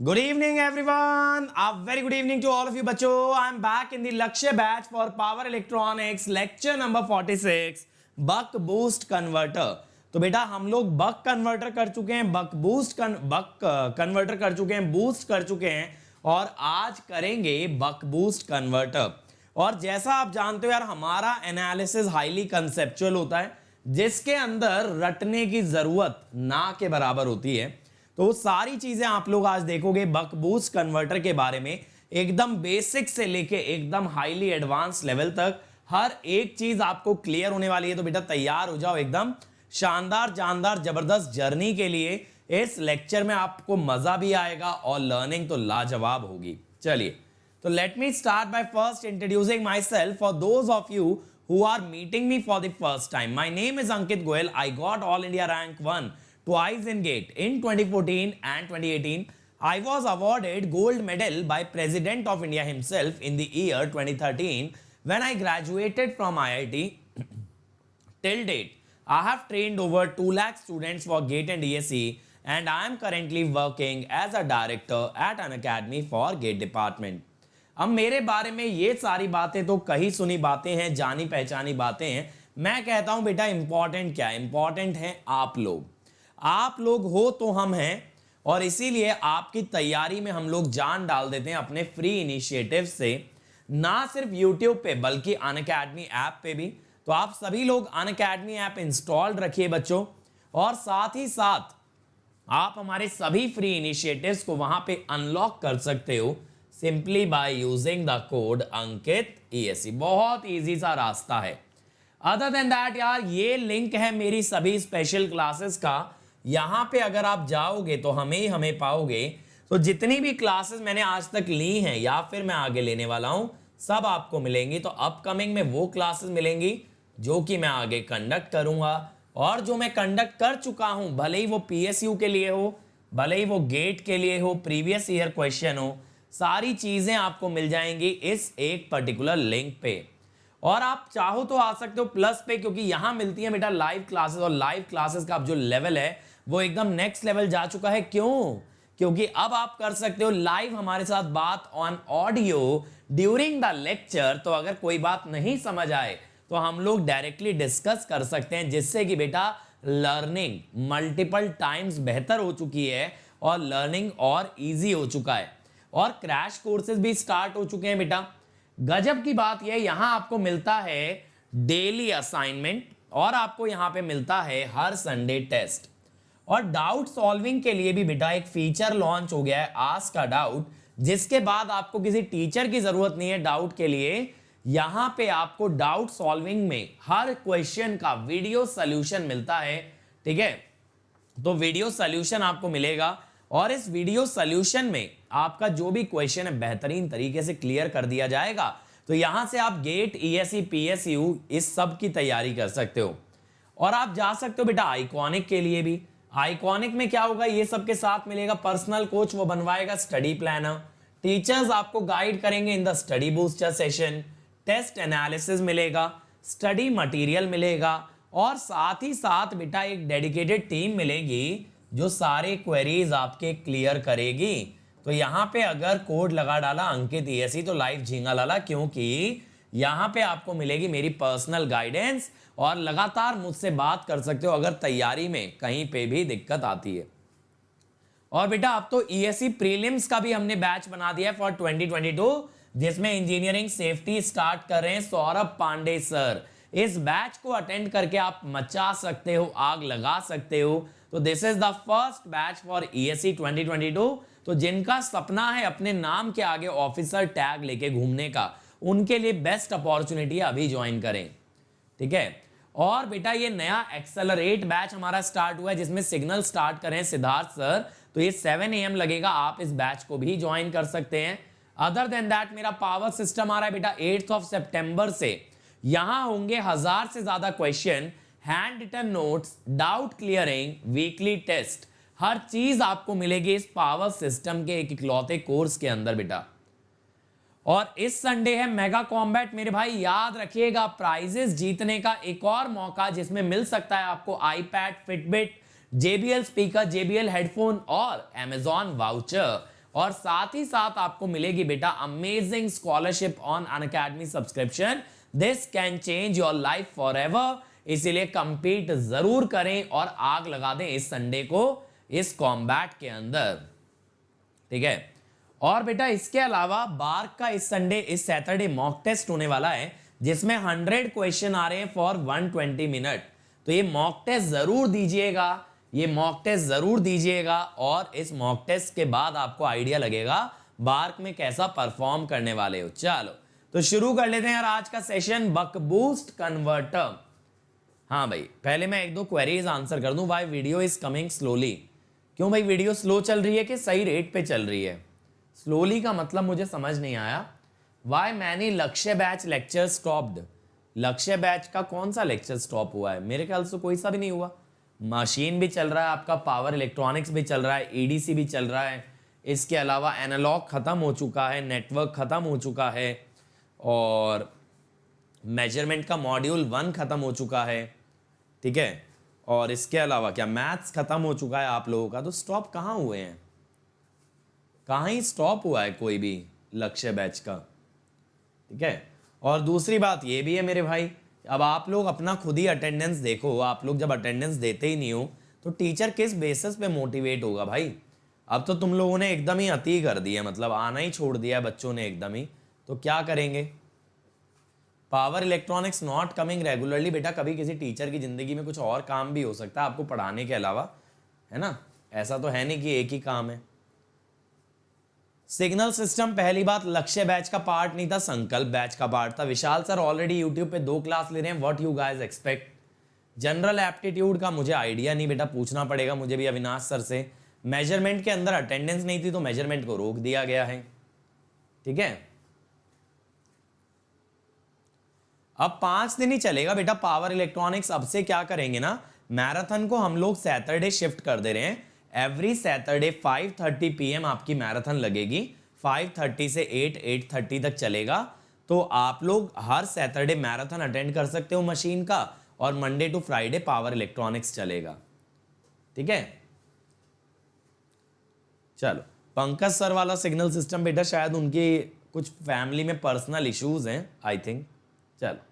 Good evening, everyone. A very good evening to all of you, बच्चों. I'm back in the Lakshya batch for Power Electronics, lecture number 46, Buck Boost Converter. तो बेटा हम लोग buck converter कर चुके हैं, buck converter कर चुके हैं, बूस्ट कर चुके हैं और आज करेंगे बक बूस्ट कन्वर्टर. और जैसा आप जानते हो यार, हमारा एनालिसिस हाईली कंसेप्चुअल होता है जिसके अंदर रटने की जरूरत ना के बराबर होती है. तो सारी चीजें आप लोग आज देखोगे बक बूस्ट कन्वर्टर के बारे में, एकदम बेसिक से लेके एकदम हाईली एडवांस लेवल तक हर एक चीज आपको क्लियर होने वाली है. तो बेटा तैयार हो जाओ एकदम शानदार जानदार जबरदस्त जर्नी के लिए. इस लेक्चर में आपको मजा भी आएगा और लर्निंग तो लाजवाब होगी. चलिए तो let me start by first introducing my self for those of you who are meeting me for the first time. My name is Ankit Goyal. I got All India Rank 1 twice in GATE in 2014 and 2018. I was awarded gold medal by President of India himself in the year 2013 when I graduated from IIT. Till date, I have trained over 2 lakh students for GATE and DSE and I am currently working as a director at an academy for GATE department. अब मेरे बारे में ये सारी बातें तो कही सुनी बातें हैं, जानी पहचानी बातें हैं. मैं कहता हूं बेटा इंपॉर्टेंट क्या है? इंपॉर्टेंट है आप लोग. आप लोग हो तो हम हैं और इसीलिए आपकी तैयारी में हम लोग जान डाल देते हैं अपने फ्री इनिशिएटिव से, ना सिर्फ यूट्यूब पे बल्कि अनअकैडमी ऐप पे भी. तो आप सभी लोग अनअकैडमी ऐप इंस्टॉल्ड रखिए बच्चों, और साथ ही साथ आप हमारे सभी फ्री इनिशिएटिव्स को वहां पे अनलॉक कर सकते हो simply by using the code Ankit ESE. बहुत इजी सा रास्ता है. अदर देन दैट यार, ये लिंक है मेरी सभी स्पेशल क्लासेस का. यहां पे अगर आप जाओगे तो हमें पाओगे. तो जितनी भी क्लासेस मैंने आज तक ली हैं या फिर मैं आगे लेने वाला हूं, सब आपको मिलेंगी. तो अपकमिंग में वो क्लासेस मिलेंगी जो कि मैं आगे कंडक्ट करूंगा, और जो मैं कंडक्ट कर चुका हूं, भले ही वो PSU के लिए हो, भले ही वो गेट के लिए हो, प्रीवियस ईयर क्वेश्चन हो, सारी चीजें आपको मिल जाएंगी इस एक पर्टिकुलर लिंक पे. और आप चाहो तो आ सकते हो प्लस पे, क्योंकि यहां मिलती है बेटा लाइव क्लासेस, और लाइव क्लासेस का अब जो लेवल है वो एकदम नेक्स्ट लेवल जा चुका है. क्यों? क्योंकि अब आप कर सकते हो लाइव हमारे साथ बात on audio during the lecture. तो अगर कोई बात नहीं समझ आए तो हम लोग डायरेक्टली डिस्कस कर सकते हैं, जिससे कि बेटा लर्निंग मल्टीपल टाइम्स बेहतर हो चुकी है और लर्निंग और ईजी हो चुका है. और क्रैश कोर्सेज भी स्टार्ट हो चुके हैं बेटा. गजब की बात यह, यहां आपको मिलता है डेली असाइनमेंट और आपको यहां पे मिलता है हर संडे टेस्ट. और डाउट सॉल्विंग के लिए भी बेटा एक फीचर लॉन्च हो गया है, आस्क अ डाउट, जिसके बाद आपको किसी टीचर की जरूरत नहीं है डाउट के लिए. यहां पे आपको डाउट सॉल्विंग में हर क्वेश्चन का वीडियो सॉल्यूशन मिलता है. ठीक है, तो वीडियो सॉल्यूशन आपको मिलेगा और इस वीडियो सॉल्यूशन में आपका जो भी क्वेश्चन है बेहतरीन तरीके से क्लियर कर दिया जाएगा. तो यहां से आप गेट ESE PSU इस सब की तैयारी कर सकते हो. और आप जा सकते हो बेटा आइकॉनिक के लिए भी. आइकॉनिक में क्या होगा, ये सब के साथ मिलेगा पर्सनल कोच, वो बनवाएगा स्टडी प्लानर, टीचर्स आपको गाइड करेंगे in the study booster session, test analysis मिलेगा, स्टडी मटेरियल मिलेगा, और साथ ही साथ बेटा एक डेडिकेटेड टीम मिलेगी जो सारे क्वेरीज आपके क्लियर करेगी. तो यहां पे अगर कोड लगा डाला अंकित ESE तो लाइव झींगा लाला, क्योंकि यहां पे आपको मिलेगी मेरी पर्सनल गाइडेंस और लगातार मुझसे बात कर सकते हो अगर तैयारी में कहीं पे भी दिक्कत आती है. और बेटा अब तो ESE प्रीलिम्स का भी हमने बैच बना दिया है फॉर 2022, जिसमें इंजीनियरिंग सेफ्टी स्टार्ट कर रहे हैं सौरभ पांडे सर. इस बैच को अटेंड करके आप मचा सकते हो, आग लगा सकते हो. तो this is the first batch for ESE 2022. तो जिनका सपना है अपने नाम के आगे ऑफिसर टैग लेके घूमने का, उनके लिए बेस्ट अपॉर्चुनिटी है, अभी ज्वाइन करें. ठीक है, और बेटा ये नया एक्सेलरेट बैच हमारा स्टार्ट हुआ है जिसमें सिग्नल स्टार्ट करें सिद्धार्थ सर. तो ये 7 AM लगेगा, आप इस बैच को भी ज्वाइन कर सकते हैं. अदर देन दैट मेरा पावर सिस्टम आ रहा है बेटा 8 सितंबर से. यहां होंगे 1000 से ज्यादा question, handwritten notes, doubt clearing, weekly test, हर चीज आपको मिलेगी इस पावर सिस्टम के एक इकलौते कोर्स के अंदर बेटा. और इस संडे है मेगा कॉम्बैट मेरे भाई, याद रखिएगा प्राइजेस जीतने का एक और मौका, जिसमें मिल सकता है आपको iPad, Fitbit, JBL speaker, JBL headphone और Amazon वाउचर. और साथ ही साथ आपको मिलेगी बेटा amazing scholarship on Unacademy subscription. This can change your life for ever. इसीलिए कंपीट जरूर करें और आग लगा दें इस संडे को इस कॉम्बैट के अंदर, ठीक है। और बेटा इसके अलावा बार्क का इस संडे इस सैटरडे मॉक टेस्ट होने वाला है जिसमें 100 क्वेश्चन आ रहे हैं फॉर 120 मिनट। तो ये मॉक टेस्ट जरूर दीजिएगा, ये मॉक टेस्ट जरूर दीजिएगा और इस मॉक टेस्ट के बाद आपको आइडिया लगेगा बार्क में कैसा परफॉर्म करने वाले हो। चलो तो शुरू कर लेते हैं यार आज का सेशन, बक बूस्ट कन्वर्टर। हाँ भाई, पहले मैं एक दो क्वेरीज आंसर कर दूं। Why video is coming slowly? क्यों भाई वीडियो स्लो चल रही है कि सही रेट पे चल रही है? स्लोली का मतलब मुझे समझ नहीं आया। वाई मैनी लक्ष्य बैच लेक्चर स्टॉप्ड? लक्ष्य बैच का कौन सा लेक्चर स्टॉप हुआ है? मेरे ख्याल से कोई सा भी नहीं हुआ। मशीन भी चल रहा है आपका, पावर इलेक्ट्रॉनिक्स भी चल रहा है, ईडीसी भी चल रहा है, इसके अलावा एनालॉग खत्म हो चुका है, नेटवर्क खत्म हो चुका है और मेजरमेंट का मॉड्यूल 1 खत्म हो चुका है, ठीक है। और इसके अलावा क्या मैथ्स खत्म हो चुका है आप लोगों का। तो स्टॉप कहाँ हुए हैं? कहाँ ही स्टॉप हुआ है कोई भी लक्ष्य बैच का, ठीक है। और दूसरी बात ये भी है मेरे भाई, अब आप लोग अपना खुद ही अटेंडेंस देखो। आप लोग जब अटेंडेंस देते ही नहीं हो तो टीचर किस बेसिस पे मोटिवेट होगा भाई? अब तो तुम लोगों ने एकदम ही अति कर दिया, मतलब आना ही छोड़ दिया है बच्चों ने एकदम ही। तो क्या करेंगे? Power electronics not coming regularly. बेटा कभी किसी टीचर की जिंदगी में कुछ और काम भी हो सकता है आपको पढ़ाने के अलावा, है ना। ऐसा तो है नहीं कि एक ही काम है। सिग्नल सिस्टम पहली बात लक्ष्य बैच का पार्ट नहीं था, संकल्प बैच का पार्ट था। विशाल सर ऑलरेडी यूट्यूब पे 2 क्लास ले रहे हैं। What you guys expect? General aptitude का मुझे आइडिया नहीं बेटा, पूछना पड़ेगा मुझे भी अविनाश सर से। मेजरमेंट के अंदर अटेंडेंस नहीं थी तो मेजरमेंट को रोक दिया गया है, ठीक है। अब 5 दिन ही चलेगा बेटा पावर इलेक्ट्रॉनिक्स। अब से क्या करेंगे ना, मैराथन को हम लोग सैटरडे शिफ्ट कर दे रहे हैं। एवरी सैटरडे 5:30 PM आपकी मैराथन लगेगी। 5:30 से 8:30 तक चलेगा। तो आप लोग हर सैटरडे मैराथन अटेंड कर सकते हो मशीन का, और Monday to Friday power electronics चलेगा, ठीक है। चलो पंकज सर वाला सिग्नल सिस्टम बेटा शायद उनकी कुछ फैमिली में पर्सनल इश्यूज हैं आई थिंक। चलो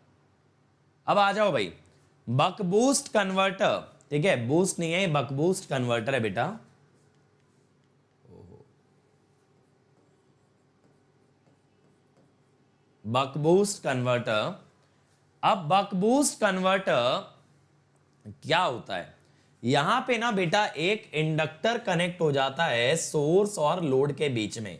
अब आ जाओ भाई, बक बूस्ट कन्वर्टर, ठीक है। बूस्ट नहीं है, बक बूस्ट कन्वर्टर है बेटा। Buck boost converter. अब बक बूस्ट कन्वर्टर क्या होता है? यहां पे ना बेटा एक इंडक्टर कनेक्ट हो जाता है सोर्स और लोड के बीच में।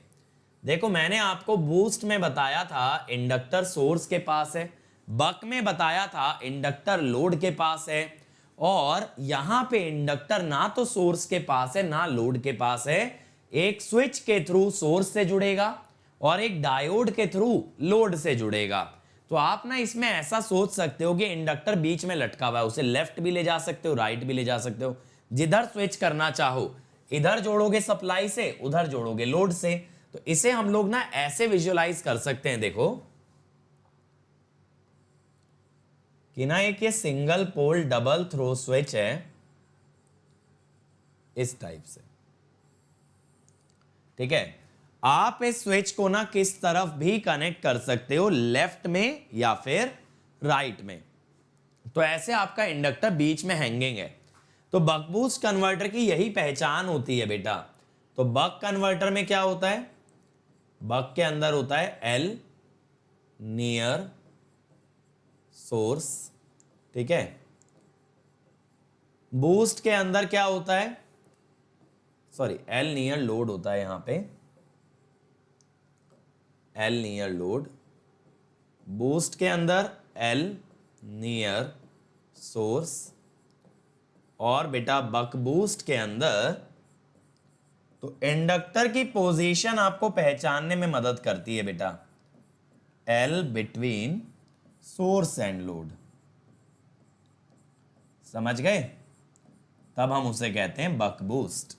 देखो मैंने आपको बूस्ट में बताया था इंडक्टर सोर्स के पास है, बक में बताया था इंडक्टर लोड के पास है, और यहां पे इंडक्टर ना तो सोर्स के पास है ना लोड के पास है। एक स्विच के थ्रू सोर्स से जुड़ेगा और एक डायोड के थ्रू लोड से जुड़ेगा। तो आप ना इसमें ऐसा सोच सकते हो कि इंडक्टर बीच में लटका हुआ है, उसे लेफ्ट भी ले जा सकते हो, राइट भी ले जा सकते हो। जिधर स्विच करना चाहो, इधर जोड़ोगे सप्लाई से, उधर जोड़ोगे लोड से। तो इसे हम लोग ना ऐसे विजुअलाइज कर सकते हैं, देखो कि ना एक ये single pole double throw switch है इस टाइप से, ठीक है। आप इस स्विच को ना किस तरफ भी कनेक्ट कर सकते हो, लेफ्ट में या फिर राइट में। तो ऐसे आपका इंडक्टर बीच में हैंगिंग है। तो बक बूस्ट कन्वर्टर की यही पहचान होती है बेटा। तो बक कन्वर्टर में क्या होता है? बक के अंदर होता है एल नियर सोर्स, ठीक है। बूस्ट के अंदर क्या होता है? सॉरी, एल नियर लोड होता है यहां पे, एल नियर लोड। बूस्ट के अंदर एल नियर सोर्स, और बेटा बक बूस्ट के अंदर तो इंडक्टर की पोजीशन आपको पहचानने में मदद करती है बेटा, L between source and load. समझ गए? तब हम उसे कहते हैं बक बूस्ट।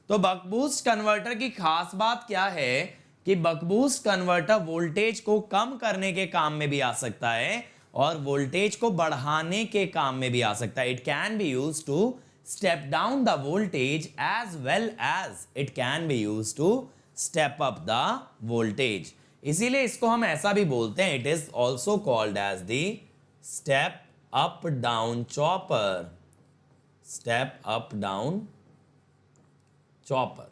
तो बक बूस्ट कन्वर्टर की खास बात क्या है कि बक बूस्ट कन्वर्टर वोल्टेज को कम करने के काम में भी आ सकता है और वोल्टेज को बढ़ाने के काम में भी आ सकता है। It can be used to step down the voltage as well as it can be used to step up the voltage. इसीलिए इसको हम ऐसा भी बोलते हैं, it is also called as the step up down chopper, step up down chopper,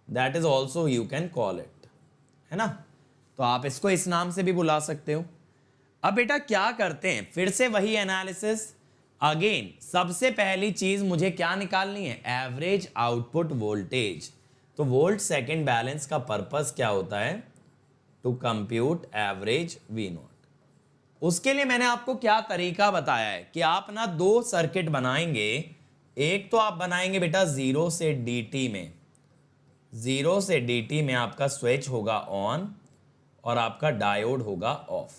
that is also you can call it, है ना। तो आप इसको इस नाम से भी बुला सकते हो। अब बेटा क्या करते हैं, फिर से वही एनालिसिस अगेन। सबसे पहली चीज मुझे क्या निकालनी है, एवरेज आउटपुट वोल्टेज। तो वोल्ट सेकंड बैलेंस का पर्पस क्या होता है, to compute average V naught. उसके लिए मैंने आपको क्या तरीका बताया है कि आप ना दो सर्किट बनाएंगे। एक तो आप बनाएंगे बेटा 0 से dt में, 0 से dt में आपका स्विच होगा ऑन और आपका डायोड होगा ऑफ।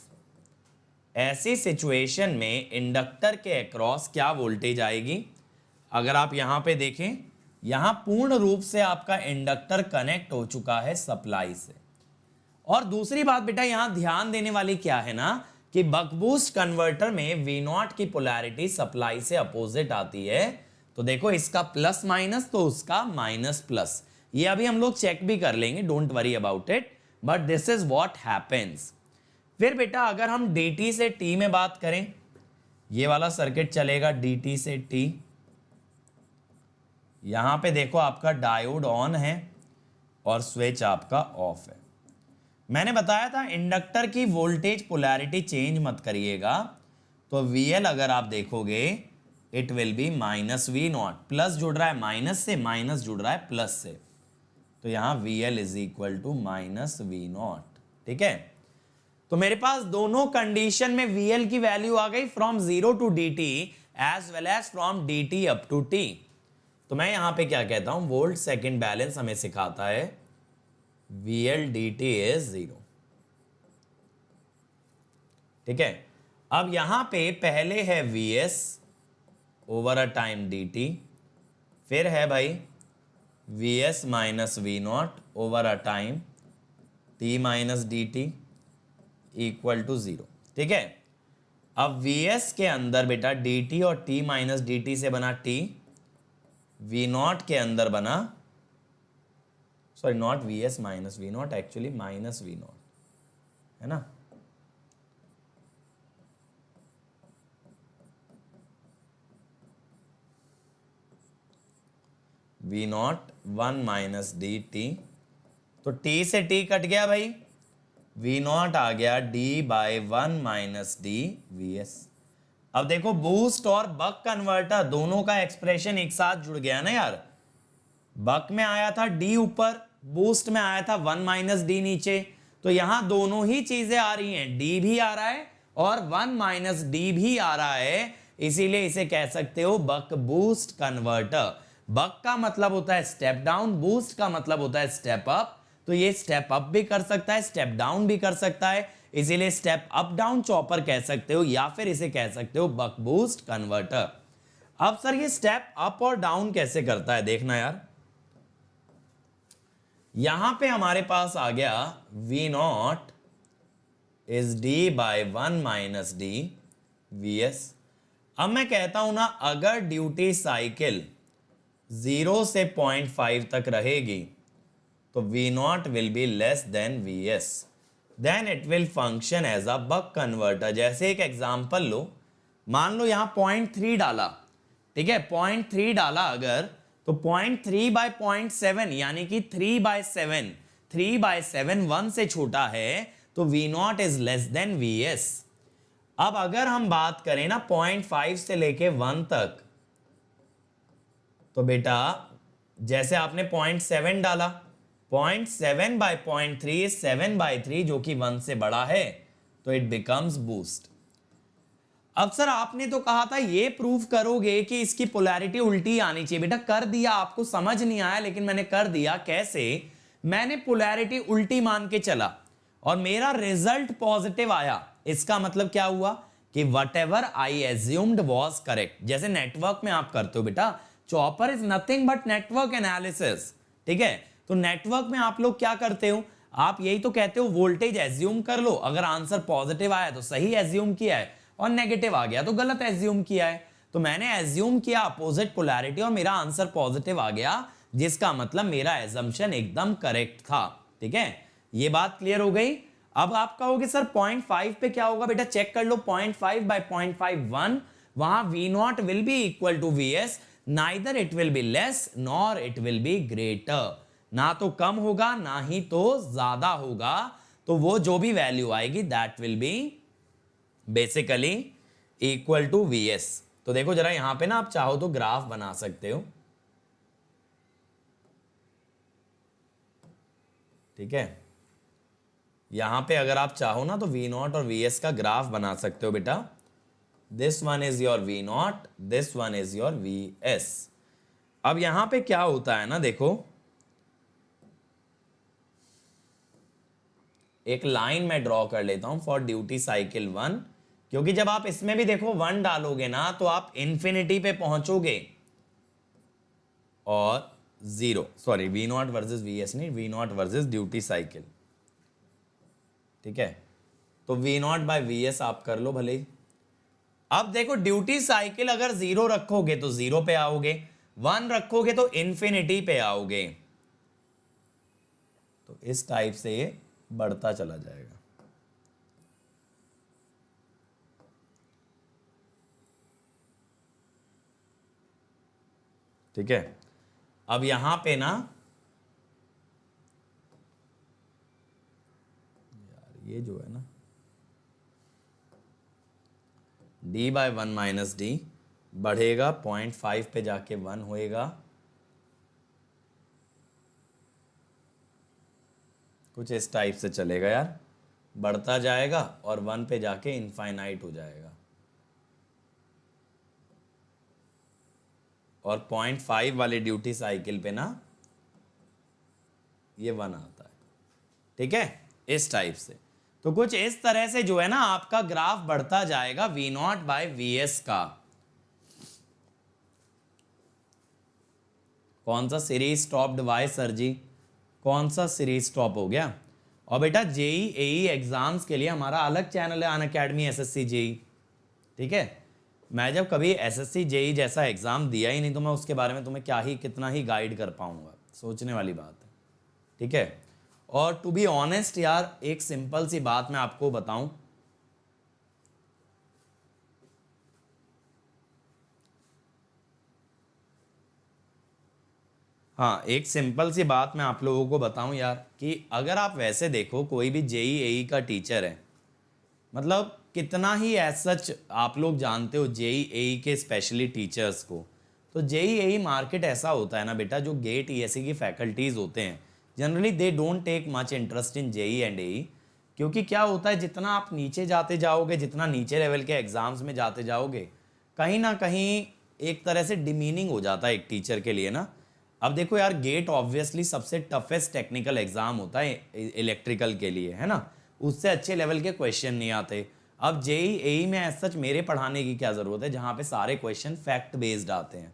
ऐसी सिचुएशन में इंडक्टर के अक्रॉस क्या वोल्टेज आएगी, अगर आप यहां पे देखें, यहां पूर्ण रूप से आपका इंडक्टर कनेक्ट हो चुका है सप्लाई से। और दूसरी बात बेटा यहां ध्यान देने वाली क्या है ना, कि बक बूस्ट कन्वर्टर में वी नॉट की पोलैरिटी सप्लाई से अपोजिट आती है। तो देखो इसका प्लस माइनस तो उसका माइनस प्लस, ये अभी हम लोग चेक भी कर लेंगे, don't worry about it, but this is what happens. फिर बेटा अगर हम dt से t में बात करें, ये वाला सर्किट चलेगा dt से t। यहां पे देखो आपका डायोड ऑन है और स्विच आपका ऑफ है। मैंने बताया था इंडक्टर की वोल्टेज पोलैरिटी चेंज मत करिएगा। तो VL अगर आप देखोगे it will be minus V naught, plus जुड़ रहा है माइनस से, माइनस जुड़ रहा है प्लस से, तो यहां VL is equal to minus V naught. ठीक है, तो मेरे पास दोनों कंडीशन में VL की वैल्यू आ गई from 0 to dt as well as from dt up to t। तो मैं यहां पे क्या कहता हूं, वोल्ट सेकंड बैलेंस हमें सिखाता है VL dt इज 0। ठीक है, अब यहां पे पहले है Vs over a time dt, फिर है भाई Vs minus V naught over a time t minus dt equal to 0। ठीक है, अब Vs के अंदर बेटा dt और t माइनस dt से बना t, V नॉट के अंदर बना, sorry naught Vs minus V naught, actually minus V naught, है ना। V नॉट 1 माइनस dt, तो t से t कट गया भाई, V नॉट आ गया d by 1 minus D Vs। अब देखो बूस्ट और बक कन्वर्टर दोनों का एक्सप्रेशन एक साथ जुड़ गया ना यार। बक में आया था d ऊपर, बूस्ट में आया था 1 माइनस डी नीचे, तो यहां दोनों ही चीजें आ रही हैं, d भी आ रहा है और 1 माइनस डी भी आ रहा है। इसीलिए इसे कह सकते हो बक बूस्ट कन्वर्टर। बक का मतलब होता है स्टेप डाउन, बूस्ट का मतलब होता है स्टेप अप। तो ये स्टेप अप भी कर सकता है, स्टेप डाउन भी कर सकता है, इसीलिए स्टेप अप डाउन चॉपर कह सकते हो, या फिर इसे कह सकते हो बक बूस्ट कन्वर्टर। अब सर ये स्टेप अप और डाउन कैसे करता है, देखना यार। यहां पे हमारे पास आ गया V naught is d by 1 minus D Vs। अब मैं कहता हूं ना, अगर ड्यूटी साइकिल 0 से 0.5 तक रहेगी तो V naught will be less than Vs, then it will function as a buck converter. जैसे एक एग्जांपल लो, मान लो यहां 0.3 डाला, ठीक है, 0.3 डाला अगर, तो 0.3 बाय 0.7 यानी कि 3/7, 3/7 1 से छोटा है, तो V naught is less than Vs। अब अगर हम बात करें ना 0.5 से लेके 1 तक, तो बेटा जैसे आपने 0.7 डाला, 0.7 बाय 0.3 7/3 जो कि 1 से बड़ा है, तो इट बिकम्स बूस्ट। अब सर आपने तो कहा था ये प्रूफ करोगे कि इसकी पोलैरिटी उल्टी आनी चाहिए। बेटा कर दिया, आपको समझ नहीं आया लेकिन मैंने कर दिया। कैसे? मैंने पोलैरिटी उल्टी मान के चला और मेरा रिजल्ट पॉजिटिव आया। इसका मतलब क्या हुआ कि what ever I assumed was correct. जैसे नेटवर्क में आप करते हो बेटा, chopper is nothing but network analysis, ठीक है। तो नेटवर्क में आप लोग क्या करते हो, आप यही तो कहते हो वोल्टेज एज्यूम कर लो, अगर आंसर पॉजिटिव आया तो सही एज्यूम किया है और नेगेटिव आ गया तो गलत एज्यूम किया है। तो मैंने एज्यूम किया अपोजिट पोलैरिटी और मेरा आंसर पॉजिटिव आ गया, जिसका मतलब मेरा एजम्पशन एकदम करेक्ट था। ठीक है, ये बात क्लियर हो गई। अब आप कहोगे सर 0.5 पे क्या होगा? बेटा चेक कर लो, 0.5 बाय 0.51, वहां V naught will be equal to VS, neither it will be less nor it will be greater, ना तो कम होगा ना ही तो ज्यादा होगा। तो वो जो भी वैल्यू आएगी that will be basically equal to VS। तो देखो जरा यहां पे ना, आप चाहो तो ग्राफ बना सकते हो। ठीक है, यहां पे अगर आप चाहो ना तो V नॉट और VS का ग्राफ बना सकते हो बेटा। This one is your V not, this one is your VS। अब यहां पे क्या होता है ना, देखो एक लाइन मैं ड्रॉ कर लेता हूं फॉर ड्यूटी साइकिल 1, क्योंकि जब आप इसमें भी देखो 1 डालोगे ना तो आप इंफिनिटी पे पहुंचोगे, और 0, sorry V not versus VS नहीं, V not versus duty cycle. ठीक है, तो V नॉट बाय VS आप कर लो भले ही। अब देखो ड्यूटी साइकिल अगर 0 रखोगे तो 0 पे आओगे, 1 रखोगे तो इंफिनिटी पे आओगे। तो इस टाइप से ये बढ़ता चला जाएगा। ठीक है, अब यहां पे ना यार ये जो है ना d बाय 1 माइनस डी बढ़ेगा, 0.5 पे जाके 1 होएगा, कुछ इस टाइप से चलेगा यार, बढ़ता जाएगा और 1 पे जाके इनफाइनाइट हो जाएगा, और 0.5 वाले ड्यूटी साइकिल पे ना ये 1 आता है। ठीक है, इस टाइप से। तो कुछ इस तरह से जो है ना आपका ग्राफ बढ़ता जाएगा V नॉट बाय VS का। कौन सा सीरीज स्टॉप्ड? वाई सर जी, कौन सा सीरीज स्टॉप हो गया? और बेटा जेई एई एग्जाम्स के लिए हमारा अलग चैनल है, अनअकैडमी एसएससी जेई। ठीक है, मैं जब कभी एसएससी जेई जैसा एग्जाम दिया ही नहीं तो मैं उसके बारे में तुम्हें क्या ही कितना ही गाइड कर पाऊंगा, सोचने वाली बात है। ठीक है, और टू बी ऑनेस्ट यार, एक सिंपल सी बात मैं आपको बताऊं, हाँ एक सिंपल सी बात मैं आप लोगों को बताऊं यार, कि अगर आप वैसे देखो कोई भी जेई एई का टीचर है, मतलब कितना ही एज सच आप लोग जानते हो जेई एई के स्पेशली टीचर्स को, तो जेई एई मार्केट ऐसा होता है ना बेटा, जो गेट ईएससी की फैकल्टीज होते हैं generally they don't take much interest in JE and AE, क्योंकि क्या होता है जितना आप नीचे जाते जाओगे, जितना नीचे लेवल के एग्जाम्स में जाते जाओगे, कहीं ना कहीं एक तरह से डिमीनिंग हो जाता है एक टीचर के लिए ना। अब देखो यार, गेट ऑब्वियसली सबसे टफेस्ट टेक्निकल एग्जाम होता है इलेक्ट्रिकल के लिए, है ना, उससे अच्छे लेवल के क्वेश्चन नहीं आते। अब जेई एई में एज सच मेरे पढ़ाने की क्या ज़रूरत है, जहाँ पे सारे क्वेश्चन फैक्ट बेस्ड आते हैं,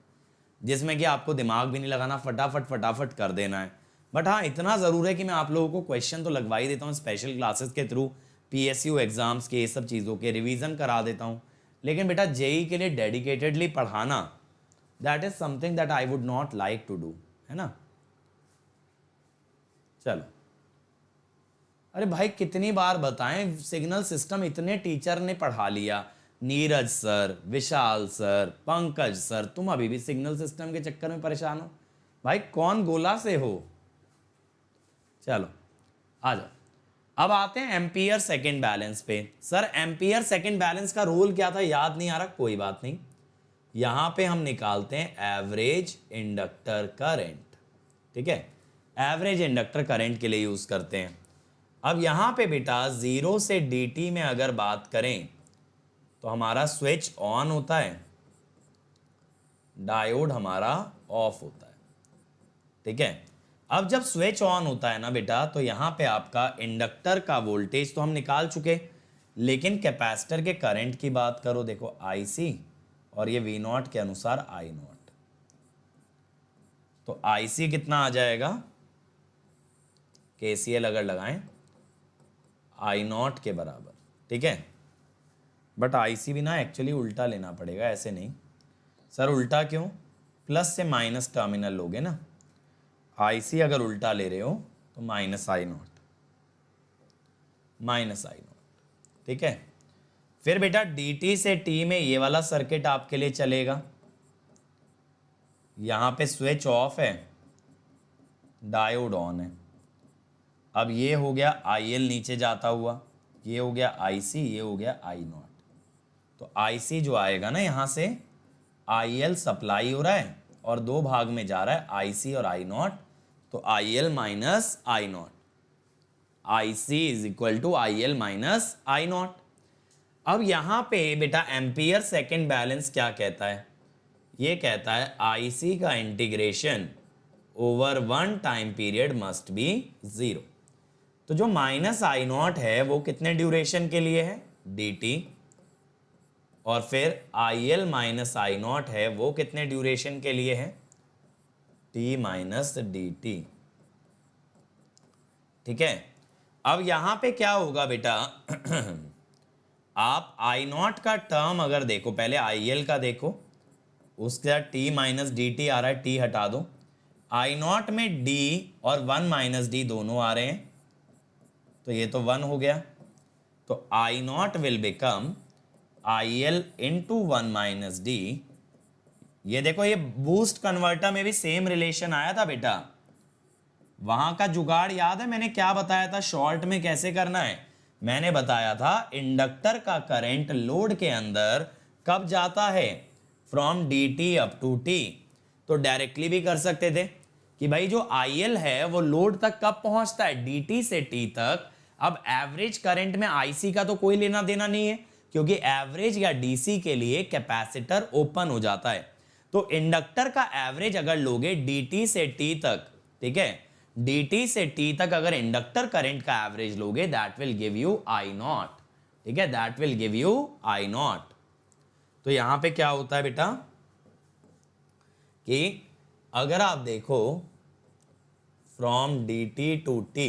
जिसमें कि आपको दिमाग भी नहीं लगाना, फटाफट फटाफट कर देना है। बट हाँ इतना ज़रूर है कि मैं आप लोगों को क्वेश्चन तो लगवा ही देता हूँ स्पेशल क्लासेस के थ्रू, PSU एग्जाम्स के, ये सब चीज़ों के रिवीजन करा देता हूँ। लेकिन बेटा जेई के लिए डेडिकेटेडली पढ़ाना, that is something that I would not like to do, है ना। चलो, अरे भाई कितनी बार बताएं, सिग्नल सिस्टम इतने टीचर ने पढ़ा लिया, नीरज सर, विशाल सर, पंकज सर, तुम अभी भी सिग्नल सिस्टम के चक्कर में परेशान हो भाई, कौन गोला से हो? चलो आ जाओ, अब आते हैं एम्पियर सेकंड बैलेंस पे। सर एम्पियर सेकंड बैलेंस का रूल क्या था, याद नहीं आ रहा, कोई बात नहीं, यहां पे हम निकालते हैं एवरेज इंडक्टर करंट। ठीक है, एवरेज इंडक्टर करंट के लिए यूज करते हैं। अब यहां पे बेटा 0 से dt में अगर बात करें तो हमारा स्विच ऑन होता है, डायोड हमारा ऑफ होता है। ठीक है, अब जब स्विच ऑन होता है ना बेटा, तो यहां पे आपका इंडक्टर का वोल्टेज तो हम निकाल चुके, लेकिन कैपेसिटर के करंट की बात करो, देखो IC और ये V नॉट के अनुसार I नॉट, तो IC कितना आ जाएगा, KCL अगर लगाएं I नॉट के बराबर। ठीक है, बट IC भी ना एक्चुअली उल्टा लेना पड़ेगा, ऐसे नहीं। सर उल्टा क्यों? प्लस से माइनस टर्मिनल लोगे ना, IC अगर उल्टा ले रहे हो तो minus I not, minus I not. ठीक है, फिर बेटा dt से t में ये वाला सर्किट आपके लिए चलेगा। यहां पे स्विच ऑफ है, डायोड ऑन है। अब ये हो गया IL नीचे जाता हुआ, ये हो गया IC, ये हो गया I नॉट। तो IC जो आएगा ना यहाँ से, IL सप्लाई हो रहा है और दो भाग में जा रहा है IC और I नॉट, तो IL minus I naught, IC is equal to IL minus I naught. अब यहां पे बेटा एम्पियर सेकेंड बैलेंस क्या कहता है? ये कहता है IC का integration over one time period must be 0। तो जो माइनस आई नॉट है वो कितने ड्यूरेशन के लिए है? dt। और फिर IL माइनस आई नॉट है वो कितने ड्यूरेशन के लिए है? t minus dt। ठीक है, अब यहां पे क्या होगा बेटा आप I नॉट का टर्म अगर देखो, पहले IL का देखो, उसके बाद t माइनस dt आ रहा है, t हटा दो। I नॉट में d और 1 माइनस डी दोनों आ रहे हैं, तो ये तो 1 हो गया। तो I not will become IL into 1 minus D. ये देखो, ये बूस्ट कन्वर्टर में भी सेम रिलेशन आया था बेटा। वहां का जुगाड़ याद है मैंने क्या बताया था शॉर्ट में कैसे करना है? मैंने बताया था इंडक्टर का करंट लोड के अंदर कब जाता है? From dt up to t। तो डायरेक्टली भी कर सकते थे कि भाई जो IL है वो लोड तक कब पहुंचता है? dt से t तक। अब एवरेज करंट में IC का तो कोई लेना देना नहीं है, क्योंकि एवरेज या DC के लिए कैपेसिटर ओपन हो जाता है। तो इंडक्टर का एवरेज अगर लोगे dt से t तक, ठीक है, dt से t तक अगर इंडक्टर करंट का एवरेज लोगे, that will give you I not. ठीक है, that will give you I naught. तो यहां पे क्या होता है बेटा कि अगर आप देखो from dt to t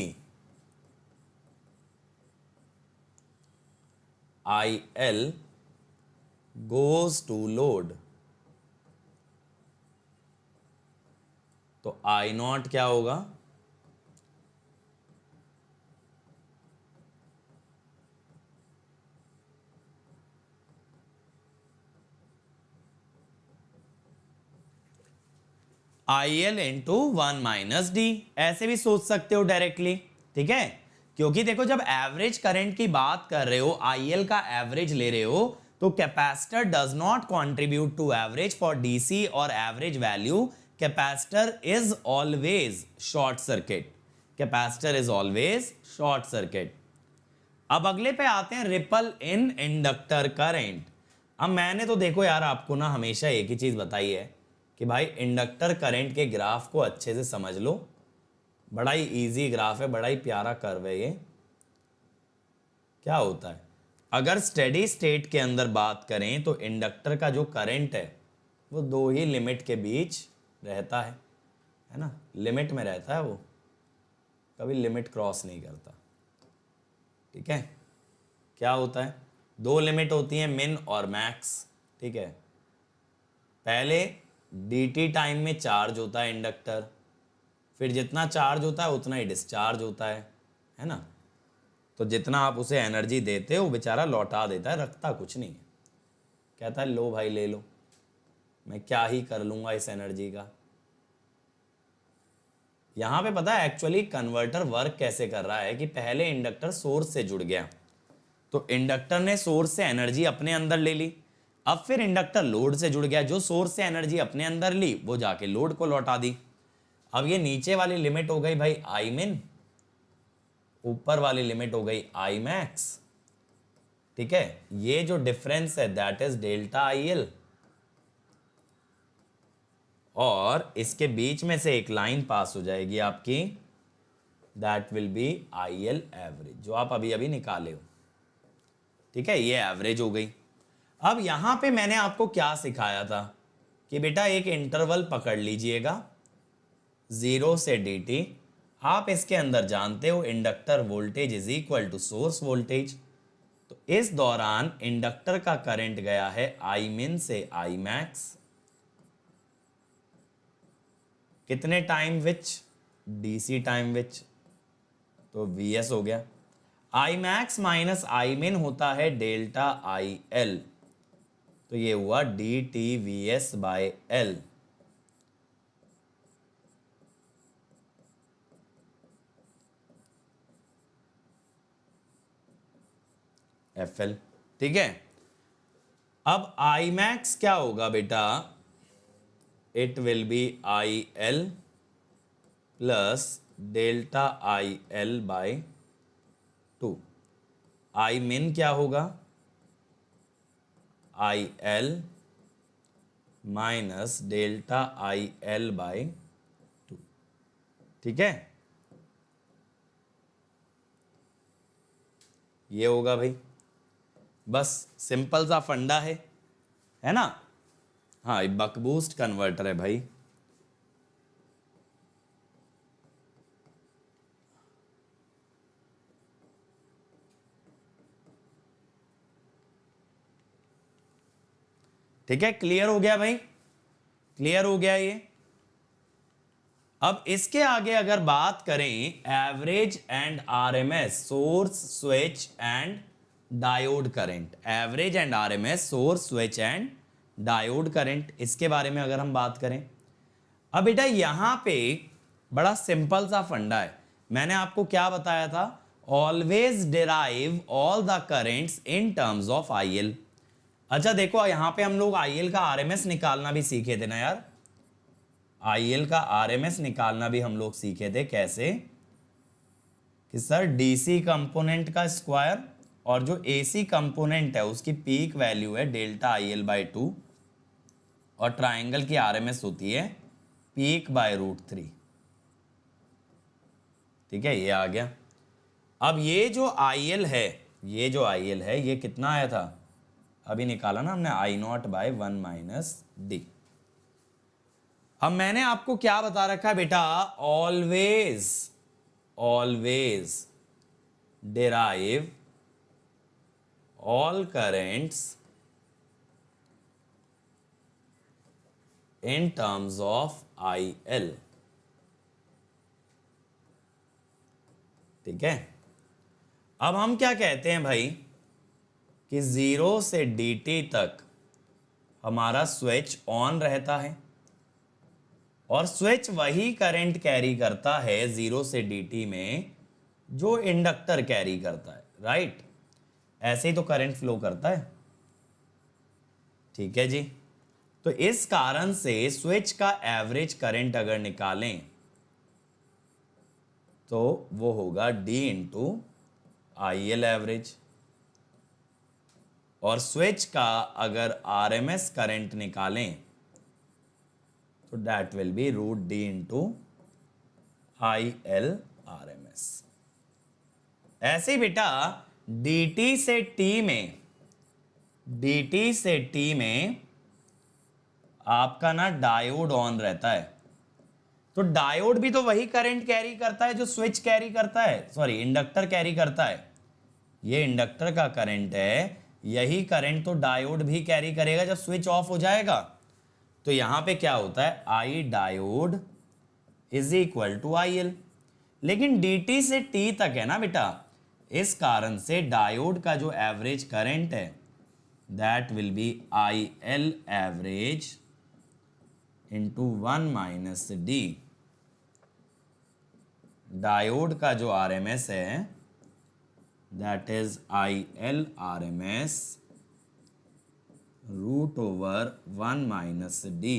IL goes to load, तो I नॉट क्या होगा? IL into 1 minus D. ऐसे भी सोच सकते हो डायरेक्टली। ठीक है, क्योंकि देखो जब एवरेज करंट की बात कर रहे हो, IL का एवरेज ले रहे हो, तो capacitor does not contribute to average for DC और average value. Capacitor is always short circuit, capacitor is always short circuit. अब अगले पे आते हैं रिपल इन इंडक्टर करंट। अब मैंने तो देखो यार आपको ना हमेशा एक ही चीज बताई है कि भाई इंडक्टर करंट के ग्राफ को अच्छे से समझ लो। बड़ा ही इजी ग्राफ है, बड़ा ही प्यारा कर्व है ये। क्या होता है, अगर स्टेडी स्टेट के अंदर बात करें तो इंडक्टर का जो करंट है वो दो ही लिमिट के बीच रहता है ना, लिमिट में रहता है, वो कभी लिमिट क्रॉस नहीं करता। ठीक है, क्या होता है, दो लिमिट होती हैं, मिन और मैक्स। ठीक है, पहले dt टाइम में चार्ज होता है इंडक्टर, फिर जितना चार्ज होता है उतना ही डिस्चार्ज होता है ना। तो जितना आप उसे एनर्जी देते हो बेचारा लौटा देता है, रखता कुछ नहीं है। कहता है लो भाई ले लो, मैं क्या ही कर लूंगा इस एनर्जी का। यहां पे पता है एक्चुअली कन्वर्टर वर्क कैसे कर रहा है कि पहले इंडक्टर सोर्स से जुड़ गया, तो इंडक्टर ने सोर्स से एनर्जी अपने अंदर ले ली। अब फिर इंडक्टर लोड से जुड़ गया, जो सोर्स से एनर्जी अपने अंदर ली वो जाके लोड को लौटा दी। अब ये नीचे वाली लिमिट हो गई भाई I min, ऊपर वाली लिमिट हो गई I max। ठीक है, ये जो डिफरेंस है दैट इज डेल्टा IL, और इसके बीच में से एक लाइन पास हो जाएगी आपकी, that will be IL average, जो आप अभी अभी निकाले हो। ठीक है, ये एवरेज हो गई। अब यहां पे मैंने आपको क्या सिखाया था कि बेटा एक इंटरवल पकड़ लीजिएगा 0 से dt। आप इसके अंदर जानते हो inductor voltage is equal to source voltage. तो इस दौरान इंडक्टर का करंट गया है I min से I max, कितने time which DC time which, तो VS हो गया। आई मैक्स माइनस आई मिन होता है डेल्टा IL, तो ये हुआ DTVS बाय L। FL, ठीक है। अब आई मैक्स क्या होगा बेटा, it will be IL plus delta IL by 2। I min क्या होगा, IL minus delta IL by 2, ठीक है। ये होगा भाई, बस सिंपल सा फंडा है ना। हाँ, ये बक बूस्ट कन्वर्टर है भाई। ठीक है, क्लियर हो गया भाई, क्लियर हो गया ये। अब इसके आगे अगर बात करें average and RMS source switch and diode current, average and RMS source switch and diode current, इसके बारे में अगर हम बात करें, अब बेटा यहां पे बड़ा सिंपल सा फंडा है। मैंने आपको क्या बताया था, always derive all the currents in terms of IL। अच्छा देखो, यहां पे हम लोग IL का RMS निकालना भी सीखे थे ना यार, IL का RMS निकालना भी हम लोग सीखे थे। कैसे कि सर DC कंपोनेंट का स्क्वायर और जो AC कंपोनेंट है उसकी पीक वैल्यू है डेल्टा IL बाय 2, और ट्राइंगल की RMS होती है पीक बाय √3। ठीक है, ये आ गया। अब ये जो IL है, ये जो IL है ये कितना आया था, अभी निकाला ना हमने, I0 बाय 1 माइनस D। अब मैंने आपको क्या बता रखा है बेटा, always always derive all currents in terms of IL। ठीक है, अब हम क्या कहते हैं भाई कि 0 से DT तक हमारा स्विच ऑन रहता है और स्विच वही करंट कैरी करता है 0 से DT में जो इंडक्टर कैरी करता है, राइट। ऐसे ही तो करंट फ्लो करता है, ठीक है जी। तो इस कारण से स्विच का एवरेज करंट अगर निकालें तो वो होगा D इंटू IL एवरेज, और स्विच का अगर RMS करंट निकालें तो that will B √D into IL RMS। ऐसे ही बेटा DT से T में, DT से T में आपका ना डायोड ऑन रहता है, तो डायोड भी तो वही करंट कैरी करता है जो स्विच कैरी करता है, सॉरी इंडक्टर कैरी करता है। ये इंडक्टर का करंट है, यही करंट तो डायोड भी कैरी करेगा जब स्विच ऑफ हो जाएगा। तो यहां पे क्या होता है, I diode is equal to IL, लेकिन DT से T तक है ना बेटा, इस कारण से डायोड का जो एवरेज करंट है that will be IL average into 1 minus D। Diode का जो RMS है that is IL RMS √1 minus D।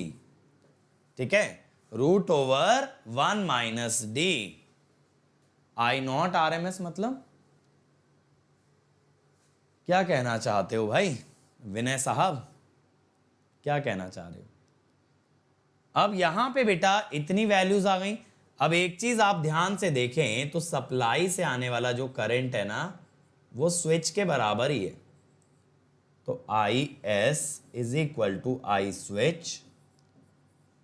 ठीक है, √1 माइनस D। I0 RMS मतलब क्या कहना चाहते हो भाई विनय साहब, क्या कहना चाह रहे हो। अब यहां पे बेटा इतनी वैल्यूज आ गई। अब एक चीज आप ध्यान से देखें तो सप्लाई से आने वाला जो करंट है ना वो स्विच के बराबर ही है, तो IS is equal to I switch,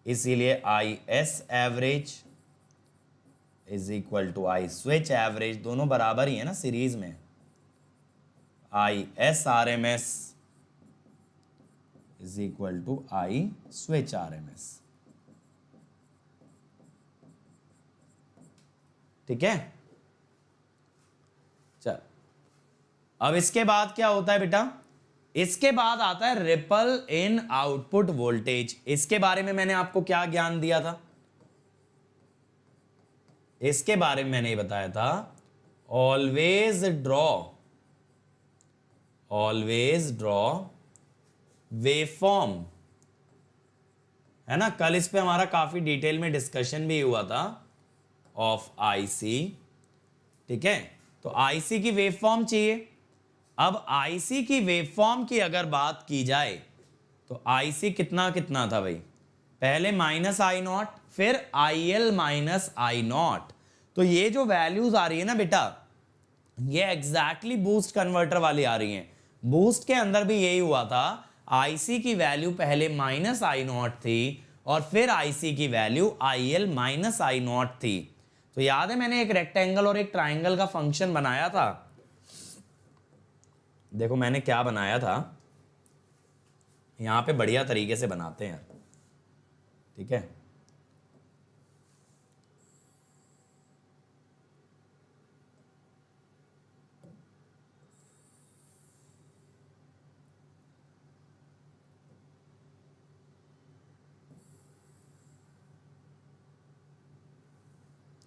इसीलिए IS average is equal to I switch average, दोनों बराबर ही है ना सीरीज में। IS RMS is equal to I switch RMS। ठीक है। चल अब इसके बाद क्या होता है बेटा, इसके बाद आता है रिपल इन आउटपुट वोल्टेज। इसके बारे में मैंने आपको क्या ज्ञान दिया था, इसके बारे में मैंने ये बताया था, ऑलवेज ड्रॉ वेवफॉर्म, है ना। कल इस पे हमारा काफी डिटेल में डिस्कशन भी हुआ था ऑफ आईसी, ठीक है। तो आईसी की वेवफॉर्म चाहिए। अब आईसी की वेवफॉर्म की अगर बात की जाए तो आईसी कितना कितना था भाई, पहले माइनस आई नॉट, फिर I L minus I not. तो ये जो वैल्यूज आ रही है ना बेटा, ये एग्जैक्टली बूस्ट कन्वर्टर वाली आ रही हैं। बूस्ट के अंदर भी यही हुआ था, आईसी की वैल्यू पहले माइनस आई नॉट थी और फिर आईसी की value I L minus I not थी। तो याद है मैंने एक रेक्टेंगल और एक ट्राइंगल का फंक्शन बनाया था। देखो मैंने क्या बनाया था, यहां पे बढ़िया तरीके से बनाते हैं, ठीक है।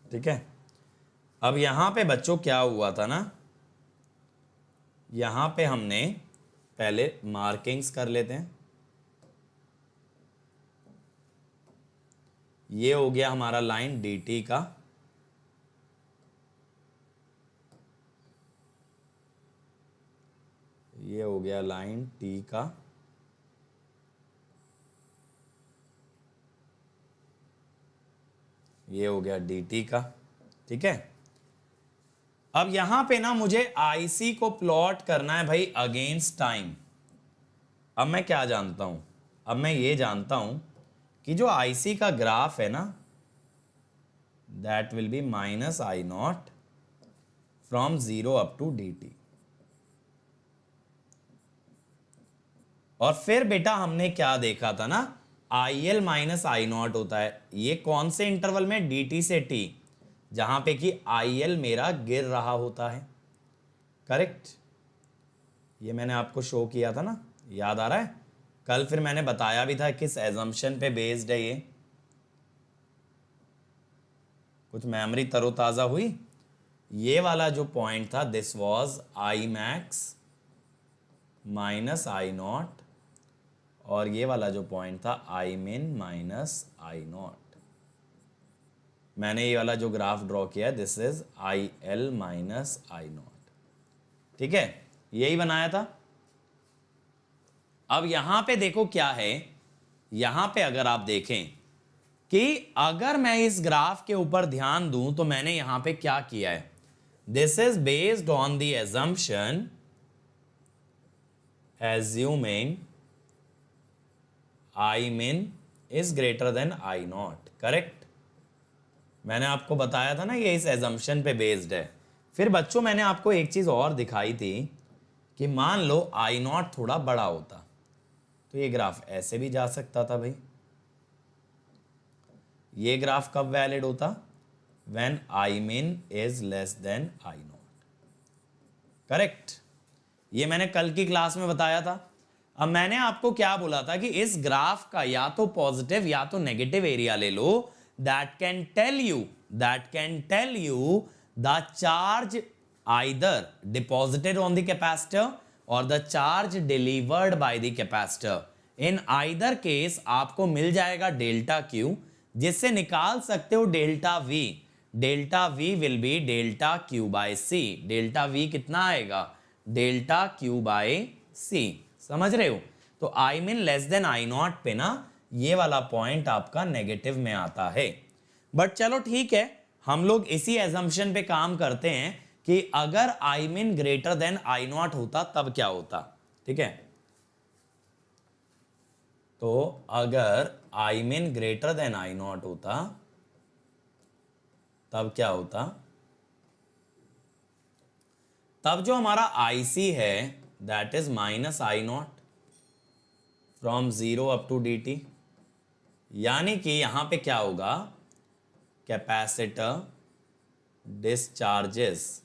ठीक है। अब यहां पे बच्चों क्या हुआ था ना, यहां पे हमने पहले मार्किंग्स कर लेते हैं। ये हो गया हमारा लाइन dt का, ये हो गया लाइन t का, ये हो गया dt का, ठीक है। अब यहां पे ना मुझे IC को प्लॉट करना है भाई अगेंस्ट टाइम। अब मैं क्या जानता हूं, अब मैं ये जानता हूं कि जो IC का ग्राफ है ना, that will be minus I naught from 0 up to dt। और फिर बेटा हमने क्या देखा था ना, IL माइनस आई नॉट होता है, ये कौन से इंटरवल में, dt से t, जहां पे कि IL मेरा गिर रहा होता है, करेक्ट। ये मैंने आपको शो किया था ना, याद आ रहा है। कल फिर मैंने बताया भी था किस एजम्पशन पे बेस्ड है ये, कुछ मेमोरी तरोताजा हुई। ये वाला जो पॉइंट था, this was I max minus I not, और ये वाला जो पॉइंट था आई मिन माइनस आई नॉट। मैंने ये वाला जो ग्राफ ड्रॉ किया, this is I L minus I not, ठीक है, यही बनाया था। अब यहां पे देखो क्या है, यहां पे अगर आप देखें कि अगर मैं इस ग्राफ के ऊपर ध्यान दूं तो मैंने यहां पे क्या किया है, this is based on the assumption assuming I min is greater than I naught, correct. मैंने आपको बताया था ना ये इस एजम्पशन पे बेस्ड है। फिर बच्चों मैंने आपको एक चीज और दिखाई थी कि मान लो I नॉट थोड़ा बड़ा होता तो ये ग्राफ ऐसे भी जा सकता था भाई। ये ग्राफ कब वैलिड होता, when I min is less than I naught, correct. ये मैंने कल की क्लास में बताया था। अब मैंने आपको क्या बोला था कि इस ग्राफ का या तो पॉजिटिव या तो नेगेटिव एरिया ले लो, that can tell you the charge either deposited on the capacitor or the charge delivered by the capacitor. In either case आपको मिल जाएगा डेल्टा क्यू, जिससे निकाल सकते हो delta V. Delta V will be delta Q by C. Delta V कितना आएगा, delta Q by सी, समझ रहे हो। तो I mean less than I naught पे ना ये वाला पॉइंट आपका नेगेटिव में आता है। बट चलो ठीक है, हम लोग इसी एजम्पशन पे काम करते हैं कि अगर I mean greater than I naught होता तब क्या होता, ठीक है। तो अगर I mean greater than I naught होता तब क्या होता, तब जो हमारा IC है that is minus I naught from 0 up to dt, यानी कि यहां पे क्या होगा, capacitor discharges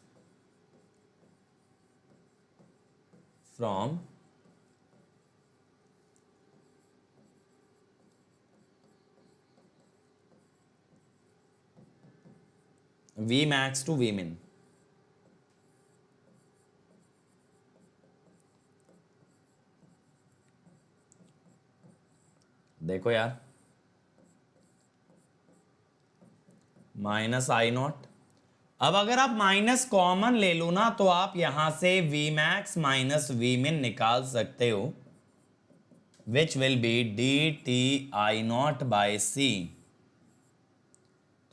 from Vmax to Vmin. देखो यार, माइनस आई नॉट। अब अगर आप माइनस कॉमन ले लो ना तो आप यहां से Vmax माइनस Vmin निकाल सकते हो, which will be dt I not by C.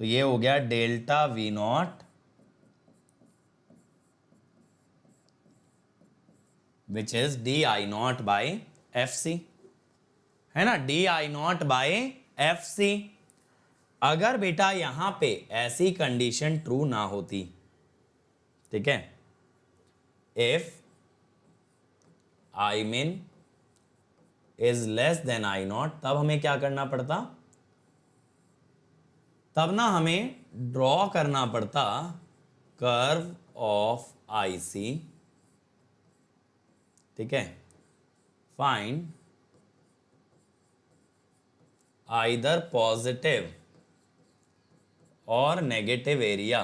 तो ये हो गया delta V nought which is D I not by F C, है ना, D I not by F C. अगर बेटा यहां पे ऐसी कंडीशन ट्रू ना होती, ठीक है, if I mean is less than I naught, तब हमें क्या करना पड़ता, तब ना हमें ड्रॉ करना पड़ता कर्व ऑफ आई सी, ठीक है, फाइंड आइदर पॉजिटिव और negative area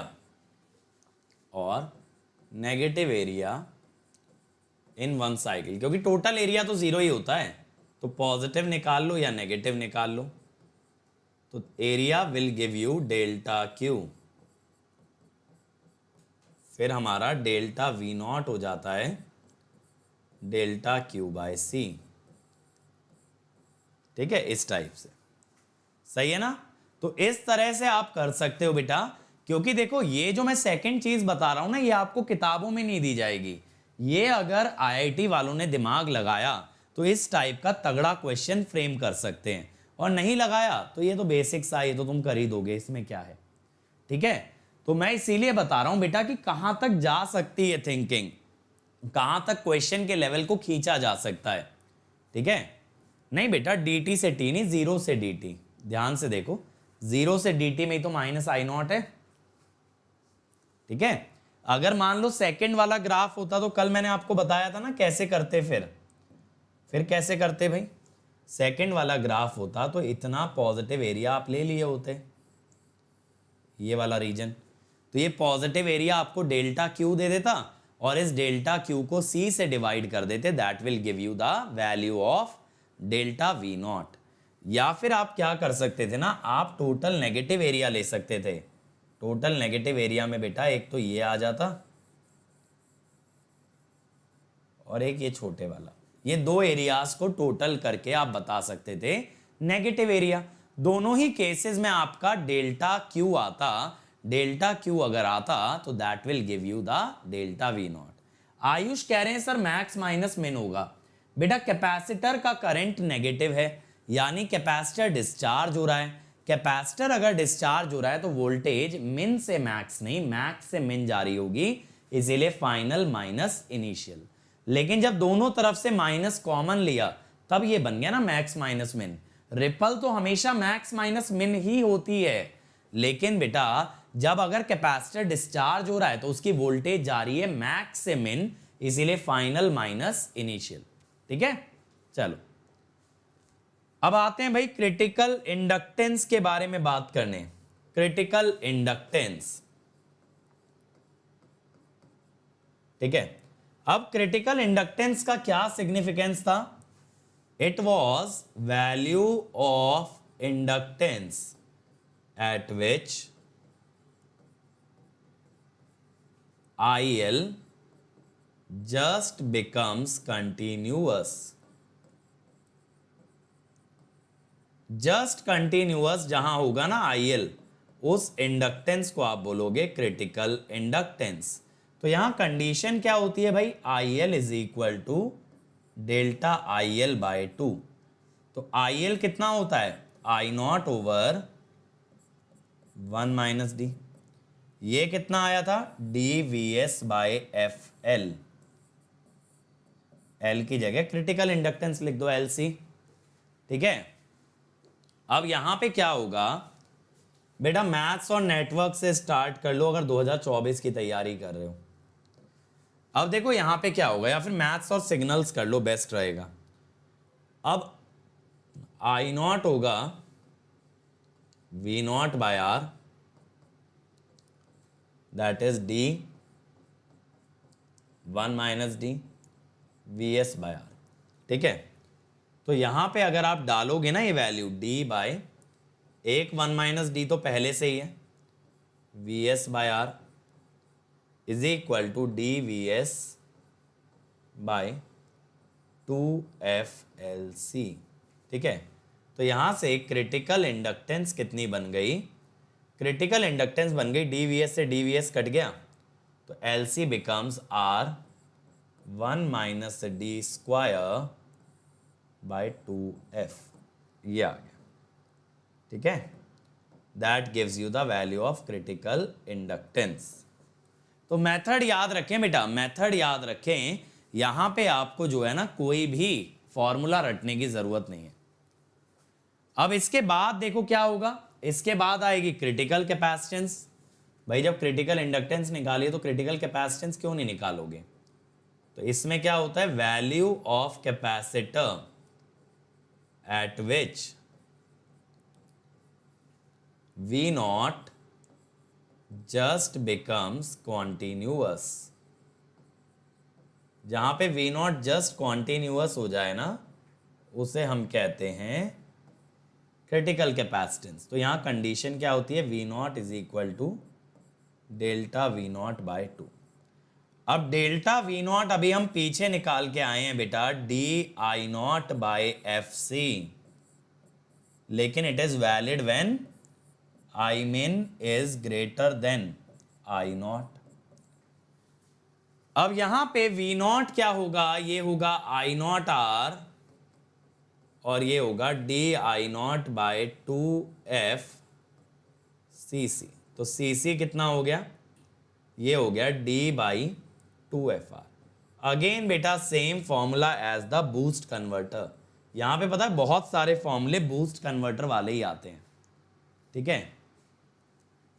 in one cycle, क्योंकि टोटल एरिया तो जीरो ही होता है, तो पॉजिटिव निकाल लो या नेगेटिव निकाल लो, तो area will give you delta Q, फिर हमारा डेल्टा वी नॉट हो जाता है डेल्टा क्यू बाय सी, ठीक है, इस टाइप से। सही है ना? तो इस तरह से आप कर सकते हो बेटा, क्योंकि देखो ये जो मैं सेकंड चीज बता रहा हूं ना, ये आपको किताबों में नहीं दी जाएगी। ये अगर आईआईटी वालों ने दिमाग लगाया तो इस टाइप का तगड़ा क्वेश्चन फ्रेम कर सकते हैं, और नहीं लगाया तो ये तो बेसिक्स है, ये तो तुम कर ही दोगे, इसमें क्या है, ठीक है। तो मैं इसीलिए बता रहा हूं बेटा कि कहां तक जा सकती है थिंकिंग, कहां तक क्वेश्चन के लेवल को खींचा जा सकता है, ठीक है। नहीं बेटा dt से t नहीं, जीरो से dt, ध्यान से देखो, जीरो से dt में ही तो माइनस आई नॉट है, ठीक है। अगर मान लो सेकंड वाला ग्राफ होता तो कल मैंने आपको बताया था ना कैसे करते, फिर कैसे करते भाई, सेकंड वाला ग्राफ होता तो इतना पॉजिटिव एरिया आप ले लिए होते, ये वाला रीजन, तो ये पॉजिटिव एरिया आपको डेल्टा क्यू दे देता, और इस डेल्टा क्यू को सी से डिवाइड कर देते, that will give you the value of delta we not. या फिर आप क्या कर सकते थे ना, आप टोटल नेगेटिव एरिया ले सकते थे। टोटल नेगेटिव एरिया में बेटा एक तो ये आ जाता और एक ये छोटे वाला, ये दो एरियाज को टोटल करके आप बता सकते थे नेगेटिव एरिया। दोनों ही केसेस में आपका डेल्टा क्यू आता, डेल्टा क्यू अगर आता तो that will give you the delta we not. Ayush कह रहे हैं सर मैक्स माइनस मिन होगा। बेटा कैपेसिटर का करंट नेगेटिव है, यानी कैपेसिटर डिस्चार्ज हो रहा है। कैपेसिटर अगर डिस्चार्ज हो रहा है तो वोल्टेज मिन से मैक्स नहीं, मैक्स से मिन जारी होगी, इसीलिए फाइनल माइनस इनिशियल। लेकिन जब दोनों तरफ से माइनस कॉमन लिया तब ये बन गया ना मैक्स माइनस मिन। रिपल तो हमेशा मैक्स माइनस मिन ही होती है, लेकिन बेटा जब अगर कैपेसिटर डिस्चार्ज हो रहा है तो उसकी वोल्टेज जा रही है मैक्स से मिन, इसीलिए फाइनल माइनस इनिशियल, ठीक है। चलो अब आते हैं भाई क्रिटिकल इंडक्टेंस के बारे में बात करने। क्रिटिकल इंडक्टेंस, ठीक है। अब क्रिटिकल इंडक्टेंस का क्या सिग्निफिकेंस था? It was value of inductance eight which IL just becomes continuous। Just continuous जहां होगा ना IL, उस इंडक्टेंस को आप बोलोगे क्रिटिकल इंडक्टेंस। तो यहां कंडीशन क्या होती है भाई, IL is equal to delta IL by 2। तो IL कितना होता है, I naught over 1 minus D. ये कितना आया था, dVs बाय FL। L की जगह क्रिटिकल इंडक्टेंस लिख दो LC, ठीक है। अब यहां पे क्या होगा, बेटा मैथ्स और नेटवर्क से स्टार्ट कर लो अगर 2024 की तैयारी कर रहे हो। अब देखो यहां पे क्या होगा, या फिर मैथ्स और सिग्नल्स कर लो, बेस्ट रहेगा। अब आई नॉट होगा V naught by R, that is D 1 minus D V S by R. ठीक है, तो यहां पे अगर आप डालोगे ना ये वैल्यू डी बाय एक 1 माइनस डी तो पहले से ही है, V S by R is equal to D V S by 2FLC। ठीक है, तो यहां से क्रिटिकल इंडक्टेंस कितनी बन गई, क्रिटिकल इंडक्टेंस बन गई डी वी एस से डी वी एस कट गया, तो LC becomes R 1 minus D square by 2F, ये आ गया। ठीक है, that gives you the value of critical inductance. तो मेथड याद रखें बेटा, मेथड याद रखें, यहां पे आपको जो है ना कोई भी फॉर्मूला रटने की जरूरत नहीं है। अब इसके बाद देखो क्या होगा, इसके बाद आएगी क्रिटिकल कैपेसिटेंस। भाई जब क्रिटिकल इंडक्टेंस निकालिए तो क्रिटिकल कैपेसिटेंस क्यों नहीं निकालोगे, तो इसमें क्या होता है, value of capacitor eight which V naught just becomes continuous। जहां पे V naught just continuous हो जाए ना, उसे हम कहते हैं क्रिटिकल कैपेसिटेंस। तो यहां कंडीशन क्या होती है, V naught is equal to delta V naught by 2। अब डेल्टा V naught अभी हम पीछे निकाल के आए हैं बेटा D I not by F C, लेकिन it is valid when I min is greater than I naught। अब यहां पे V naught क्या होगा, ये होगा I naught R और ये होगा D I not by 2F CC। तो CC कितना हो गया, ये हो गया D बाई 2FR। अगेन बेटा same formula as the boost converter. यहां पे पता है बहुत सारे फॉर्मूले बूस्ट कन्वर्टर वाले ही आते हैं। ठीक है,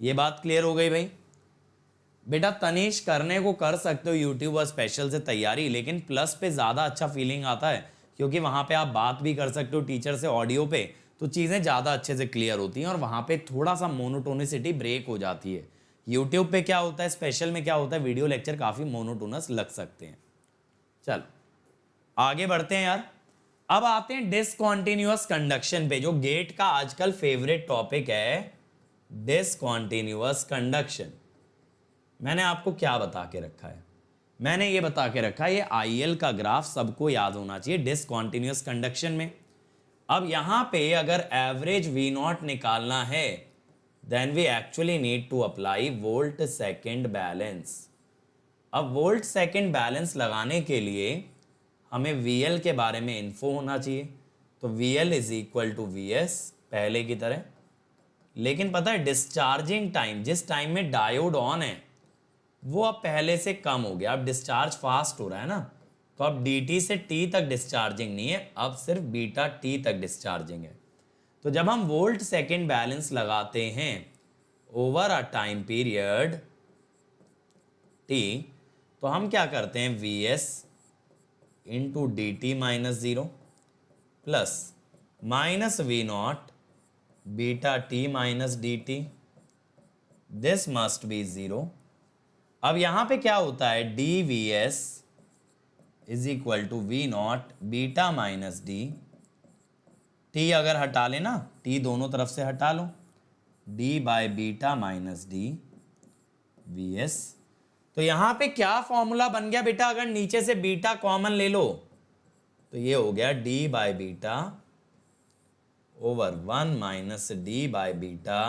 ये बात क्लियर हो गई भाई। बेटा तनीश करने को कर सकते हो यूट्यूब और स्पेशल से तैयारी, लेकिन प्लस पे ज़्यादा अच्छा फीलिंग आता है क्योंकि वहाँ पे आप बात भी कर सकते हो टीचर से ऑडियो पे, तो चीज़ें ज़्यादा अच्छे से क्लियर होती हैं और वहाँ पे थोड़ा सा मोनोटोनिसिटी ब्रेक हो जाती है। यूट्यूब पे क्या होता है, स्पेशल में क्या होता है, वीडियो लेक्चर काफ़ी मोनोटोनस लग सकते हैं। चलो आगे बढ़ते हैं यार। अब आते हैं डिसकॉन्टिन्यूअस कंडक्शन पे, जो गेट का आजकल फेवरेट टॉपिक है, डिसकॉन्टिन्यूअस कंडक्शन। मैंने आपको क्या बता के रखा है, मैंने ये बता के रखा है ये IL का ग्राफ सबको याद होना चाहिए डिसकॉन्टिन्यूअस कंडक्शन में। अब यहां पे अगर एवरेज V नॉट निकालना है, then we actually need to apply volt second balance. अब वोल्ट सेकेंड बैलेंस लगाने के लिए हमें VL के बारे में इन्फो होना चाहिए, तो VL is equal to VS पहले की तरह। लेकिन पता है डिस्चार्जिंग टाइम, जिस टाइम में डायोड ऑन है वो अब पहले से कम हो गया, अब डिस्चार्ज फास्ट हो रहा है ना, तो अब dt से t तक डिस्चार्जिंग नहीं है, अब सिर्फ बीटा t तक डिस्चार्जिंग है। तो जब हम वोल्ट सेकेंड बैलेंस लगाते हैं over a time period t, तो हम क्या करते हैं, Vs into D T minus 0 plus minus V nought beta t minus D T, this must be 0। अब यहां पे क्या होता है, D V S is equal to V nought beta minus D, T अगर हटा लेना, टी दोनों तरफ से हटा लो, D by beta minus D V S. तो यहां पे क्या फॉर्मूला बन गया बेटा, अगर नीचे से बीटा कॉमन ले लो तो ये हो गया D by beta over 1 minus D by beta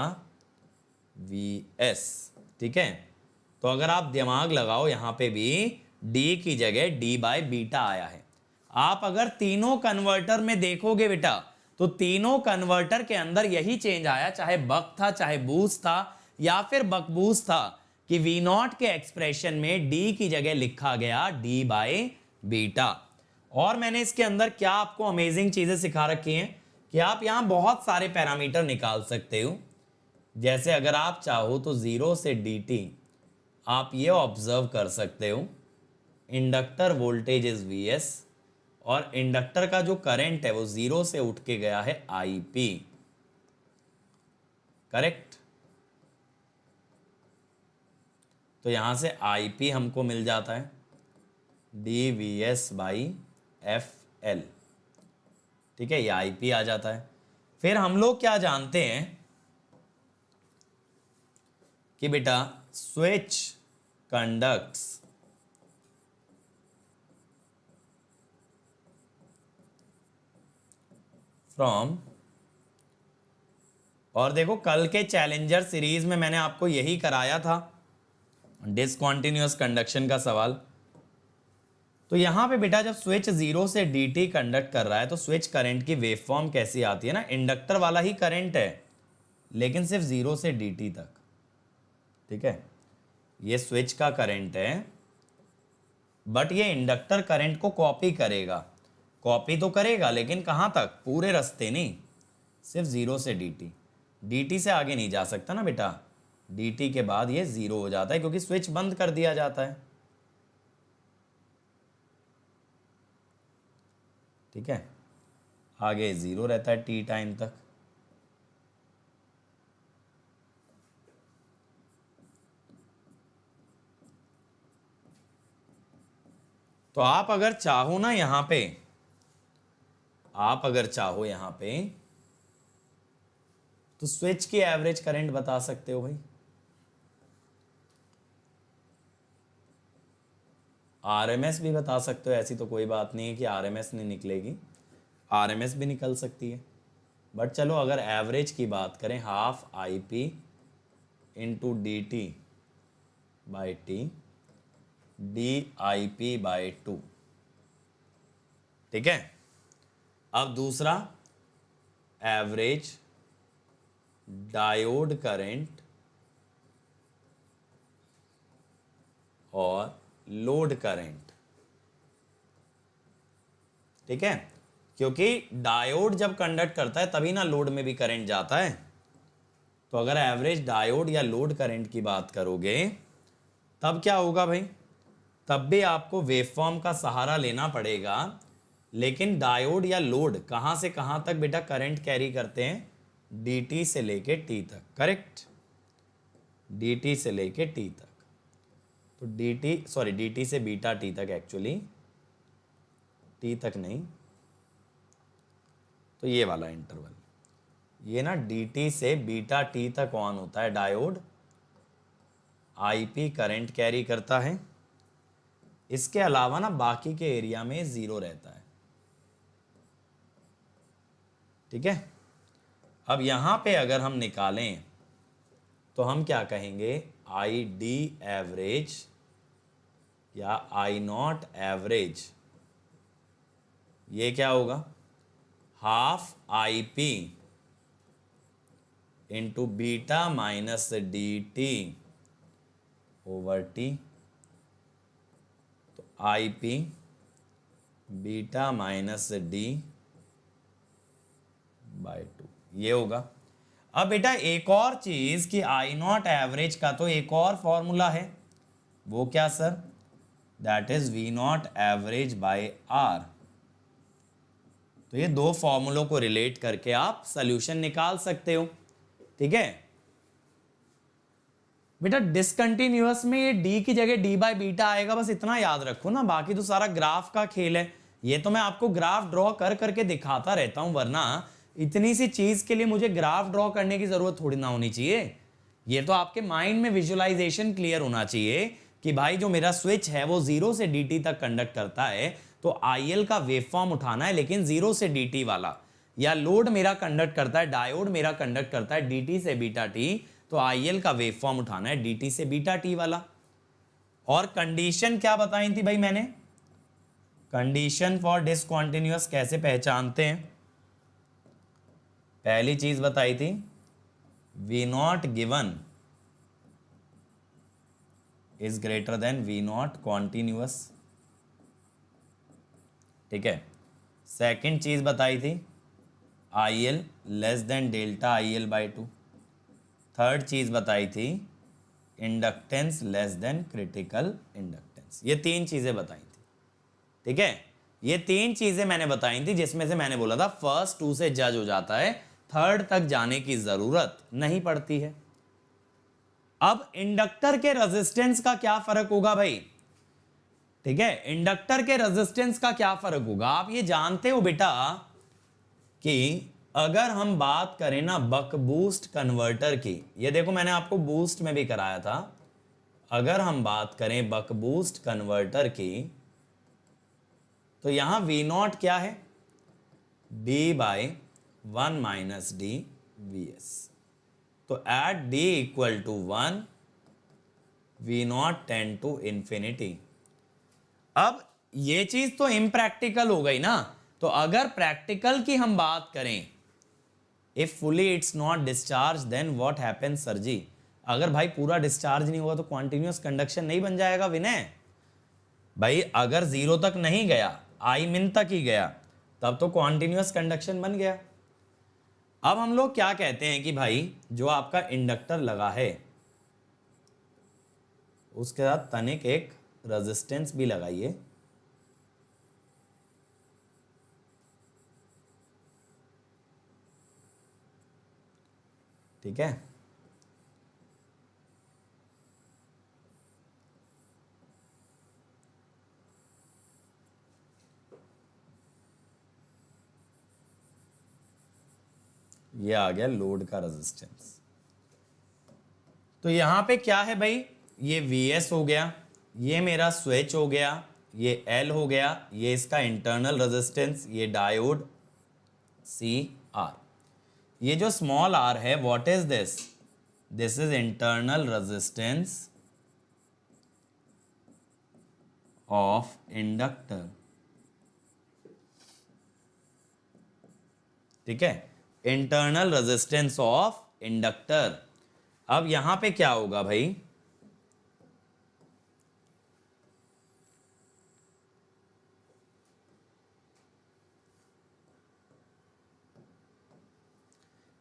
V S. ठीक है, तो अगर आप दिमाग लगाओ यहां पे भी d की जगह d बाय बीटा आया है। आप अगर तीनों कन्वर्टर में देखोगे बेटा, तो तीनों कन्वर्टर के अंदर यही चेंज आया, चाहे बक था, चाहे बूस्ट था, या फिर बक बूस्ट था, कि V नॉट के एक्सप्रेशन में d की जगह लिखा गया d बाय बीटा। और मैंने इसके अंदर क्या आपको अमेजिंग चीजें सिखा रखी हैं कि आप यहां बहुत सारे पैरामीटर निकाल सकते हो। जैसे अगर आप चाहो तो 0 से dt आप ये ऑब्जर्व कर सकते हो, इंडक्टर वोल्टेज इज Vs और इंडक्टर का जो करंट है वो 0 से उठ के गया है IP, करेक्ट। तो यहां से IP हमको मिल जाता है dVs/FL, ठीक है, ये IP आ जाता है। फिर हम लोग क्या जानते हैं कि बेटा स्विच कंडक्ट्स फ्रॉम, और देखो कल के चैलेंजर सीरीज में मैंने आपको यही कराया था, डिसकंटिन्यूअस कंडक्शन का सवाल। तो यहां पे बेटा जब स्विच 0 से dt कंडक्ट कर रहा है तो स्विच करंट की वेवफॉर्म कैसी आती है ना, इंडक्टर वाला ही करंट है लेकिन सिर्फ 0 से dt तक, ठीक है। ये स्विच का करंट है बट ये इंडक्टर करंट को कॉपी करेगा, कॉपी तो करेगा लेकिन कहां तक, पूरे रास्ते नहीं, सिर्फ 0 से dt, dt से आगे नहीं जा सकता ना बेटा, dt के बाद ये 0 हो जाता है क्योंकि स्विच बंद कर दिया जाता है, ठीक है। आगे 0 रहता है t टाइम तक। तो आप अगर चाहो ना यहां पे, आप अगर चाहो यहां पे तो स्विच की एवरेज करंट बता सकते हो भाई, आरएमएस भी बता सकते हो, ऐसी तो कोई बात नहीं है कि आरएमएस नहीं निकलेगी, आरएमएस भी निकल सकती है। बट चलो अगर एवरेज की बात करें, half IP into dt/t dIP/2, ठीक है। अब दूसरा, एवरेज डायोड करंट और लोड करंट, ठीक है, क्योंकि डायोड जब कंडक्ट करता है तभी ना लोड में भी करंट जाता है। तो अगर एवरेज डायोड या लोड करंट की बात करोगे तब क्या होगा भाई, तब भी आपको वेवफॉर्म का सहारा लेना पड़ेगा, लेकिन डायोड या लोड कहां से कहां तक बेटा करंट कैरी करते हैं, dt से लेके t तक, करेक्ट, dt से लेके t तक। तो dt से बीटा t तक, एक्चुअली t तक नहीं, तो ये वाला इंटरवल, ये ना dt से बीटा t तक ऑन होता है डायोड, IP करंट कैरी करता है, इसके अलावा ना बाकी के एरिया में 0 रहता है, ठीक है। अब यहां पे अगर हम निकालें तो हम क्या कहेंगे, ID एवरेज या I0 एवरेज, ये क्या होगा, half IP into beta minus dt over t, तो IP बीटा माइनस d/2, ये होगा। अब बेटा एक और चीज कि I0 एवरेज का तो एक और फॉर्मूला है, वो क्या sir, that is V0 average by R। तो ये दो फॉर्मूलों को रिलेट करके आप सॉल्यूशन निकाल सकते हो, ठीक है बेटा। डिसकंटिन्यूअस में ये d की जगह d/बीटा आएगा, बस इतना याद रखो ना, बाकी तो सारा ग्राफ का खेल है। ये तो मैं आपको ग्राफ ड्रॉ कर करके दिखाता रहता हूं, वरना इतनी सी चीज के लिए मुझे ग्राफ ड्रॉ करने की जरूरत थोड़ी ना होनी चाहिए। ये तो आपके माइंड में विजुअलाइजेशन क्लियर होना चाहिए कि भाई जो मेरा स्विच है वो 0 से dt तक कंडक्ट करता है, तो IL का वेवफॉर्म उठाना है लेकिन 0 से dt वाला, या लोड मेरा कंडक्ट करता है, डायोड मेरा कंडक्ट करता है dt से बीटा t, तो IL का वेवफॉर्म उठाना है dt से बीटा t वाला। और कंडीशन क्या बताई थी भाई मैंने, कंडीशन फॉर डिसकंटिन्यूअस कैसे पहचानते हैं, पहली चीज बताई थी, V0 given is greater than V0 continuous, ठीक है। सेकंड चीज बताई थी, IL less than delta IL/2। Third चीज बताई थी inductance less than critical inductance. ये तीन चीजें बताई थी, ठीक है। ये तीन चीजें मैंने बताई थी, जिसमें से मैंने बोला था फर्स्ट टू से जज हो जाता है, थर्ड तक जाने की जरूरत नहीं पड़ती है। अब इंडक्टर के रेजिस्टेंस का क्या फर्क होगा भाई, ठीक है। इंडक्टर के रेजिस्टेंस का क्या फर्क होगा, आप ये जानते हो बेटा कि अगर हम बात करें ना बक बूस्ट कन्वर्टर की, ये देखो मैंने आपको बूस्ट में भी कराया था, अगर हम बात करें बक बूस्ट कन्वर्टर की, तो यहां V नॉट क्या है, D by 1 minus D VS। तो at D equal to 1 V naught tend to infinity. अब ये चीज तो इम्प्रैक्टिकल हो गई ना, तो अगर प्रैक्टिकल की हम बात करें, if fully it's not discharge then what happens sir जी। अगर भाई पूरा डिस्चार्ज नहीं हुआ तो कॉन्टिन्यूअस कंडक्शन नहीं बन जाएगा विनय भाई। अगर जीरो तक नहीं गया, आई मिन तक ही गया, तब तो कॉन्टिन्यूअस कंडक्शन बन गया। अब हम लोग क्या कहते हैं कि भाई जो आपका इंडक्टर लगा है उसके साथ तनिक एक रेजिस्टेंस भी लगाइए, ठीक है। ये आ गया लोड का रेजिस्टेंस। तो यहां पे क्या है भाई, ये Vs हो गया, ये मेरा स्विच हो गया, ये L हो गया, ये इसका इंटरनल रेजिस्टेंस, ये डायोड CR। ये जो स्मॉल r है what is this, this is internal resistance of inductor, ठीक है, इंटरनल रेजिस्टेंस ऑफ इंडक्टर। अब यहां पे क्या होगा भाई,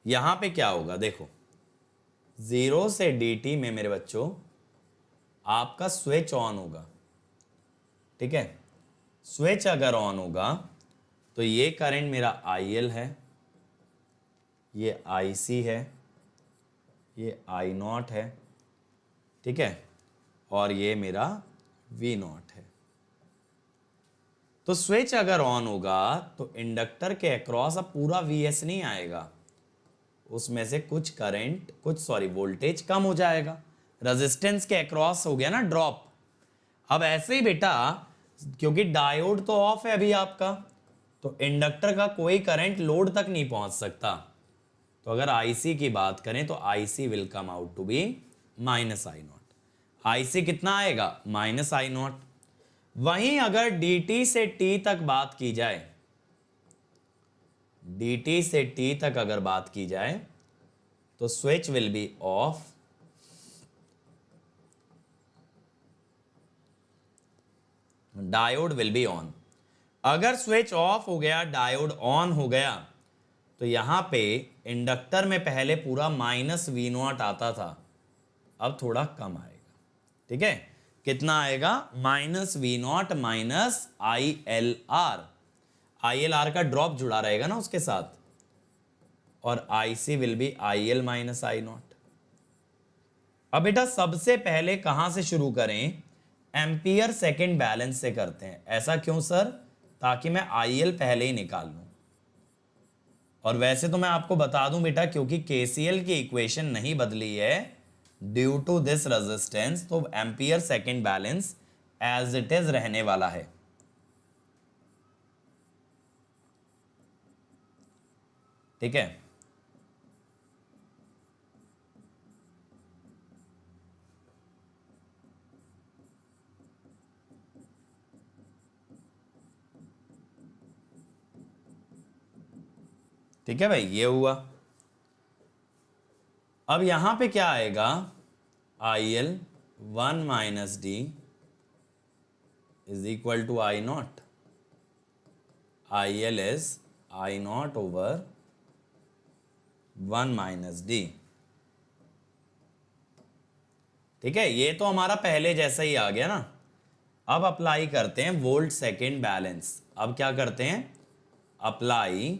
यहां पे क्या होगा देखो, 0 से dt में मेरे बच्चों आपका स्विच ऑन होगा, ठीक है। स्विच अगर ऑन होगा तो ये करंट मेरा IL है, ये IC है, ये I नॉट है, ठीक है, और ये मेरा V नॉट है। तो स्विच अगर ऑन होगा तो इंडक्टर के अक्रॉस अब पूरा VS नहीं आएगा, उसमें से कुछ करंट वोल्टेज कम हो जाएगा, रेजिस्टेंस के अक्रॉस हो गया ना ड्रॉप। अब ऐसे ही बेटा क्योंकि डायोड तो ऑफ है अभी आपका, तो इंडक्टर का कोई करंट लोड तक नहीं पहुंच सकता। तो अगर IC की बात करें तो IC will come out to be minus I naught. IC कितना आएगा, माइनस I नॉट। वहीं अगर dt से t तक बात की जाए, dt से t तक अगर बात की जाए तो switch will be of, diode will be on. अगर स्विच ऑफ हो गया, डायोड ऑन हो गया, तो यहां पे इंडक्टर में पहले पूरा माइनस V नॉट आता था, अब थोड़ा कम आएगा, ठीक है। कितना आएगा, minus V not minus ILR। ILR का ड्रॉप जुड़ा रहेगा ना उसके साथ, और IC will be IL minus I naught. अब बेटा सबसे पहले कहां से शुरू करें, एम्पियर सेकेंड बैलेंस से करते हैं। ऐसा क्यों सर, ताकि मैं IL पहले ही निकाल लूं। और वैसे तो मैं आपको बता दूं बेटा, क्योंकि KCL की इक्वेशन नहीं बदली है ड्यू टू दिस रेजिस्टेंस, तो ampere second balance as it is रहने वाला है, ठीक है। ठीक है भाई, ये हुआ। अब यहां पे क्या आएगा, IL 1 minus D is equal to I naught. IL is I naught over 1 minus D. ठीक है, ये तो हमारा पहले जैसा ही आ गया ना। अब अप्लाई करते हैं वोल्ट सेकेंड बैलेंस। अब क्या करते हैं, अप्लाई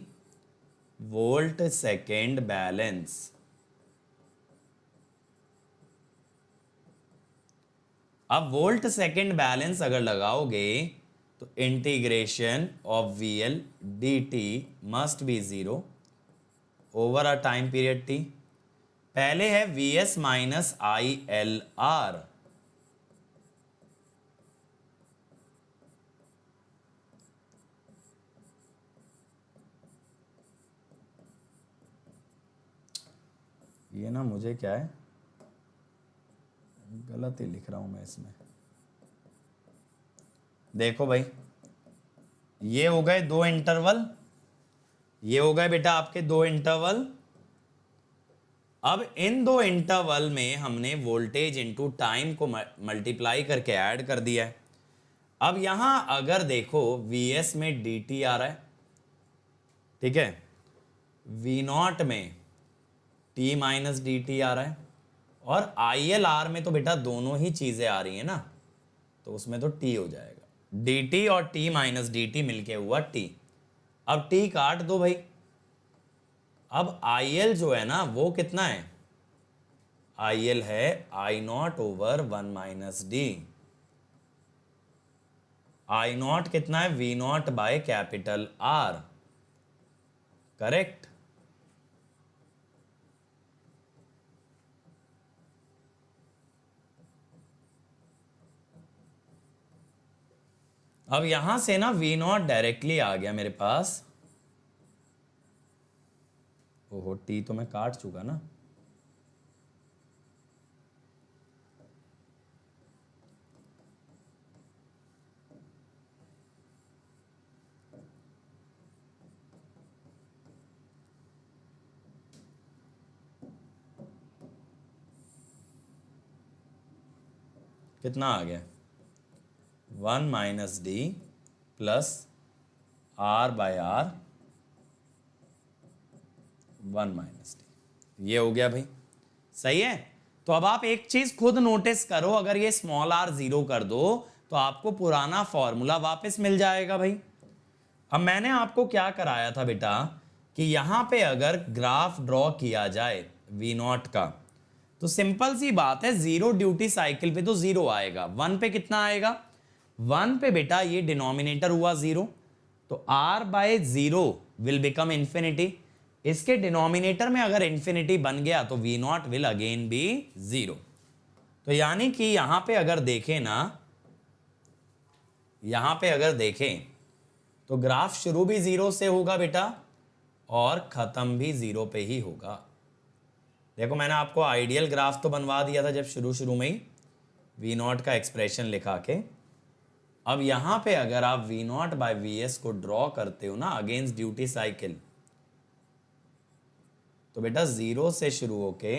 वोल्ट सेकेंड बैलेंस। अब वोल्ट सेकेंड बैलेंस अगर लगाओगे तो integration of V L D T must be zero over a time period T. पहले है V S minus I L R. ये ना मुझे क्या है, गलत ही लिख रहा हूं मैं इसमें। देखो भाई, ये हो गए दो इंटरवल, ये हो गए बेटा आपके दो इंटरवल। अब इन दो इंटरवल में हमने वोल्टेज इनटू टाइम को मल्टीप्लाई करके ऐड कर दिया है। अब यहां अगर देखो Vs में dt आ रहा है, ठीक है, V0 में t माइनस डी टी आ रहा है, और ILR में तो बेटा दोनों ही चीजें आ रही है ना, तो उसमें तो t हो जाएगा। dt और t माइनस डी टी मिलके हुआ t। अब t काट दो भाई। अब IL जो है ना वो कितना है, IL है I0 over 1 minus D. I0 कितना है, V0 by capital R, correct. अब यहां से ना V0 डायरेक्टली आ गया मेरे पास। ओहो, टी तो मैं काट चुका ना। कितना आ गया, 1 minus D plus R by R 1 minus D, ये हो गया भाई, सही है। तो अब आप एक चीज खुद नोटिस करो, अगर ये स्मॉल r जीरो कर दो तो आपको पुराना फॉर्मूला वापस मिल जाएगा भाई। अब मैंने आपको क्या कराया था बेटा कि यहां पे अगर ग्राफ ड्रॉ किया जाए V0 का, तो सिंपल सी बात है, जीरो ड्यूटी साइकिल पे तो जीरो आएगा, वन पे कितना आएगा, वन पे बेटा ये डिनोमिनेटर हुआ जीरो, तो r by zero will become infinity. इसके डिनोमिनेटर में अगर इंफिनिटी बन गया तो V0 will again B zero. तो यानी कि यहां पे अगर देखें ना, यहां पे अगर देखें तो ग्राफ शुरू भी जीरो से होगा बेटा और खत्म भी जीरो पे ही होगा। देखो मैंने आपको आइडियल ग्राफ तो बनवा दिया था जब शुरू में ही V0 का एक्सप्रेशन लिखा के। अब यहां पे अगर आप V0 बाय Vs को ड्रॉ करते हो ना अगेंस्ट ड्यूटी साइकिल, तो बेटा जीरो से शुरू होके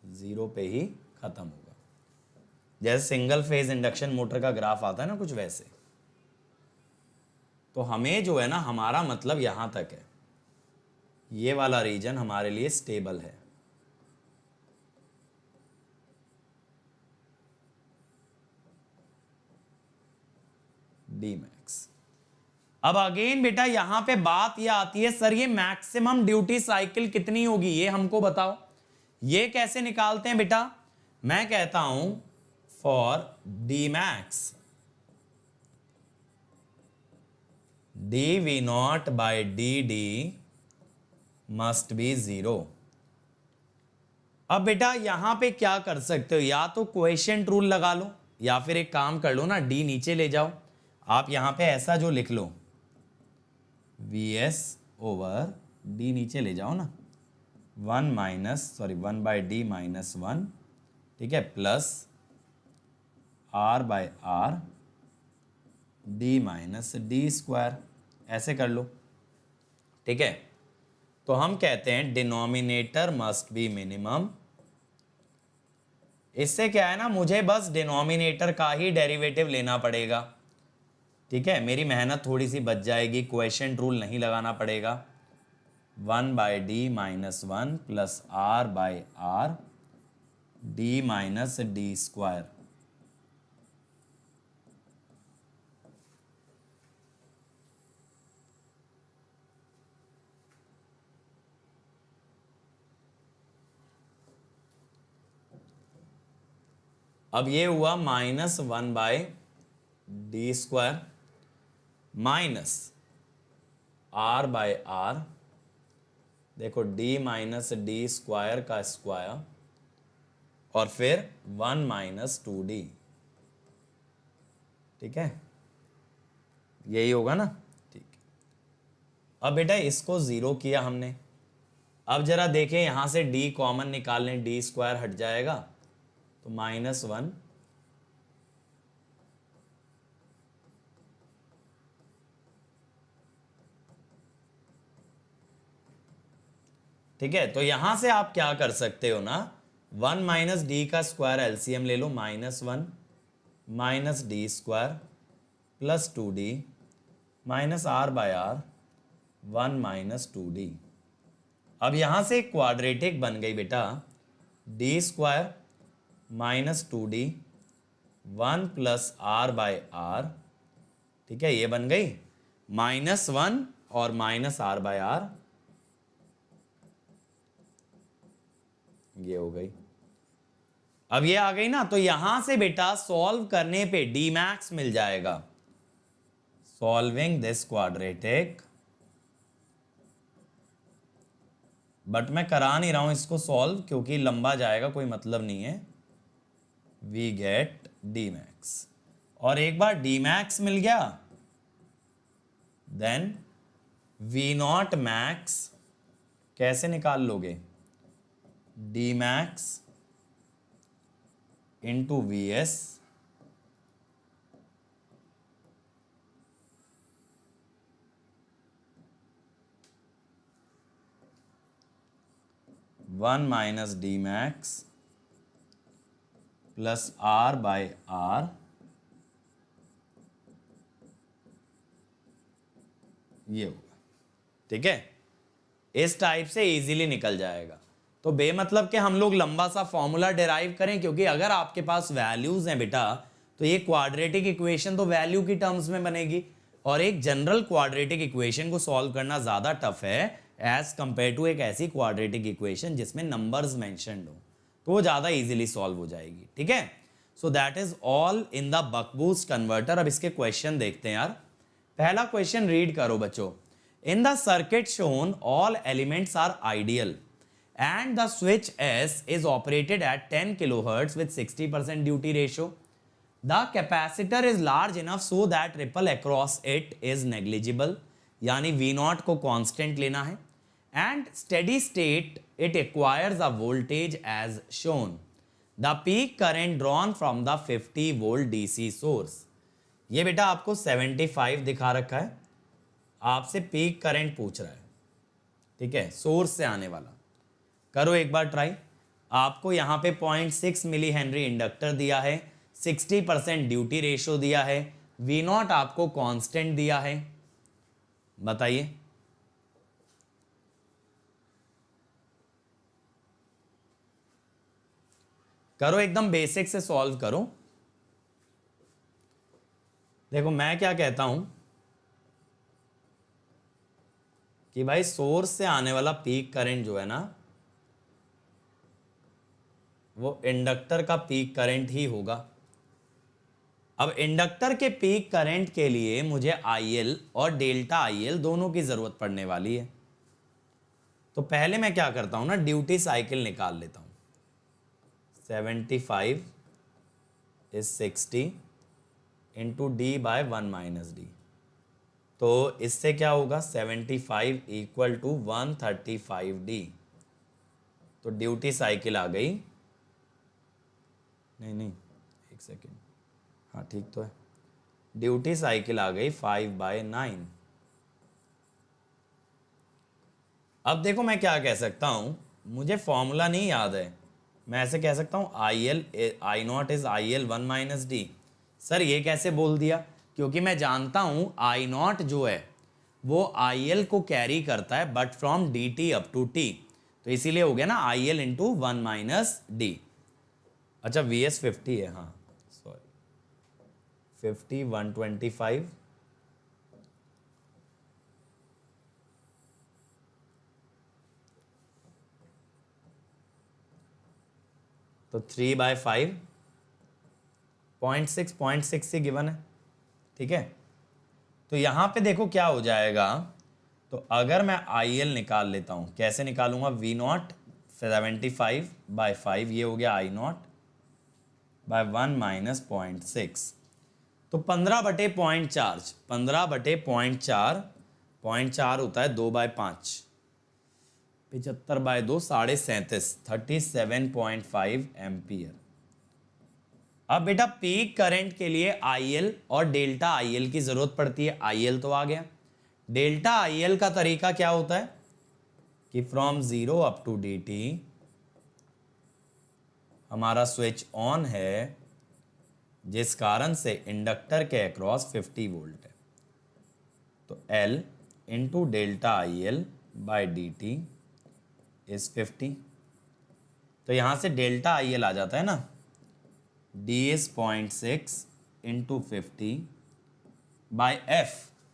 जीरो पे ही खत्म होगा। जैसे सिंगल फेज इंडक्शन मोटर का ग्राफ आता है ना, कुछ वैसे। तो हमें जो है ना, हमारा मतलब यहां तक है, ये वाला रीजन हमारे लिए स्टेबल है। D max. अब अगेन बेटा यहां पे बात ये आती है, सर ये मैक्सिमम ड्यूटी साइकिल कितनी होगी ये हमको बताओ। ये कैसे निकालते हैं बेटा, मैं कहता हूं for D max D V naught by D D must be zero. अब बेटा यहां पे क्या कर सकते हो, या तो क्वोशिएंट रूल लगा लो, या फिर एक काम कर लो ना, डी नीचे ले जाओ। आप यहां पे ऐसा जो लिख लो, Vs ओवर डी नीचे ले जाओ ना, 1 बाय डी माइनस 1, ठीक है, plus R by R D minus D square, ऐसे कर लो, ठीक है। तो हम कहते हैं डिनोमिनेटर मस्ट बी मिनिमम। इससे क्या है ना, मुझे बस डिनोमिनेटर का ही डेरिवेटिव लेना पड़ेगा, ठीक है, मेरी मेहनत थोड़ी सी बच जाएगी, क्वोशिएंट रूल नहीं लगाना पड़ेगा। 1 by D minus 1 plus R by R D minus D square. अब ये हुआ -1/d² माइनस r/r। देखो d माइनस डी स्क्वायर का स्क्वायर और फिर 1 - 2d। ठीक है, यही होगा ना। ठीक, अब बेटा इसको 0 किया हमने। अब जरा देखें, यहां से d कॉमन निकाल लें, d² हट जाएगा तो -1। ठीक है, तो यहां से आप क्या कर सकते हो ना, 1 - d का स्क्वायर एलसीएम ले लो, -1 - d² plus 2d minus r/r 1 - 2d। अब यहां से क्वाड्रेटिक बन गई बेटा, d² minus 2d 1 plus r/r। ठीक है, ये बन गई -1 और माइनस r/r, ये हो गई। अब ये आ गई ना, तो यहां से बेटा सॉल्व करने पे d मैक्स मिल जाएगा। सॉल्विंग दिस क्वाड्रेटिक, बट मैं करा नहीं रहा हूं इसको सॉल्व क्योंकि लंबा जाएगा, कोई मतलब नहीं है। वी गेट d मैक्स, और एक बार d मैक्स मिल गया देन v0 मैक्स कैसे निकाल लोगे, d max into vs 1 - d max plus r/r। ये होगा। ठीक है, इस टाइप से इजीली निकल जाएगा। तो बेमतलब के हम लोग लंबा सा फॉर्मूला डिराइव करें, क्योंकि अगर आपके पास वैल्यूज हैं बेटा तो ये क्वाड्रेटिक इक्वेशन तो वैल्यू की टर्म्स में बनेगी, और एक जनरल क्वाड्रेटिक इक्वेशन को सॉल्व करना ज्यादा टफ है एज कंपेयर टू एक ऐसी क्वाड्रेटिक इक्वेशन जिसमें नंबर्स मेंशन्ड हो, तो वो ज्यादा इजीली सॉल्व हो जाएगी। ठीक है, so that is all in the buck boost converter. अब इसके क्वेश्चन देखते हैं यार। पहला क्वेश्चन रीड करो बच्चों। In the circuit shown all elements are ideal and the switch S is operated at 10 kilohertz with 60% duty ratio. The capacitor is large enough so that ripple across it is negligible, यानी V0 को constant लेना है, and steady state it acquires a voltage as shown. The peak current drawn from the 50 volt DC source. ये बेटा आपको 75 दिखा रखा है, आपसे पीक करंट पूछ रहा है। ठीक है, सोर्स से आने वाला। करो एक बार ट्राई। आपको यहां पे 0.6 मिली हेनरी इंडक्टर दिया है, 60% ड्यूटी रेशो दिया है, V0 आपको कांस्टेंट दिया है, बताइए। करो, एकदम बेसिक से सॉल्व करो। देखो मैं क्या कहता हूं कि भाई सोर्स से आने वाला पीक करंट जो है ना, वो इंडक्टर का पीक करंट ही होगा। अब इंडक्टर के पीक करंट के लिए मुझे IL और डेल्टा IL दोनों की जरूरत पड़ने वाली है। तो पहले मैं क्या करता हूं ना, ड्यूटी साइकिल निकाल लेता हूं। 75 is 60 into D by 1 - d। तो इससे क्या होगा, 75 इक्वल टू 135d। तो ड्यूटी साइकिल आ गई, नहीं एक सेकेंड, हाँ ठीक तो है, ड्यूटी साइकिल आ गई 5/9। अब देखो मैं क्या कह सकता हूं, मुझे फॉर्मूला नहीं याद है, मैं ऐसे कह सकता हूं I0 is IL 1 - d। Sir ये कैसे बोल दिया, क्योंकि मैं जानता हूं I0 जो है वो IL को कैरी करता है but from dt up to t, तो इसीलिए हो गया ना IL इंटू 1 - d। अच्छा VS 50 है, हाँ सॉरी 50 125 तो 3/5 0.6 से गिवन है, ठीक है। तो यहां पे देखो क्या हो जाएगा, तो अगर मैं IL निकाल लेता हूं, कैसे निकालूंगा, V0 75/5 ये हो गया I0/1 माइनस 0.6, तो 15/0.4, 15/0.4, 0.4 होता है 2/5, 75/2 37.5, 37.5 एम्पियर। अब बेटा पीक करंट के लिए IL और डेल्टा IL की जरूरत पड़ती है। IL तो आ गया, डेल्टा IL का तरीका क्या होता है कि फ्रॉम 0 अप टू dt हमारा स्विच ऑन है, जिस कारण से इंडक्टर के अक्रॉस 50 वोल्ट है, तो L into delta IL by dt is 50। तो यहां से डेल्टा IL आ जाता है ना, D is 0.6 into 50 by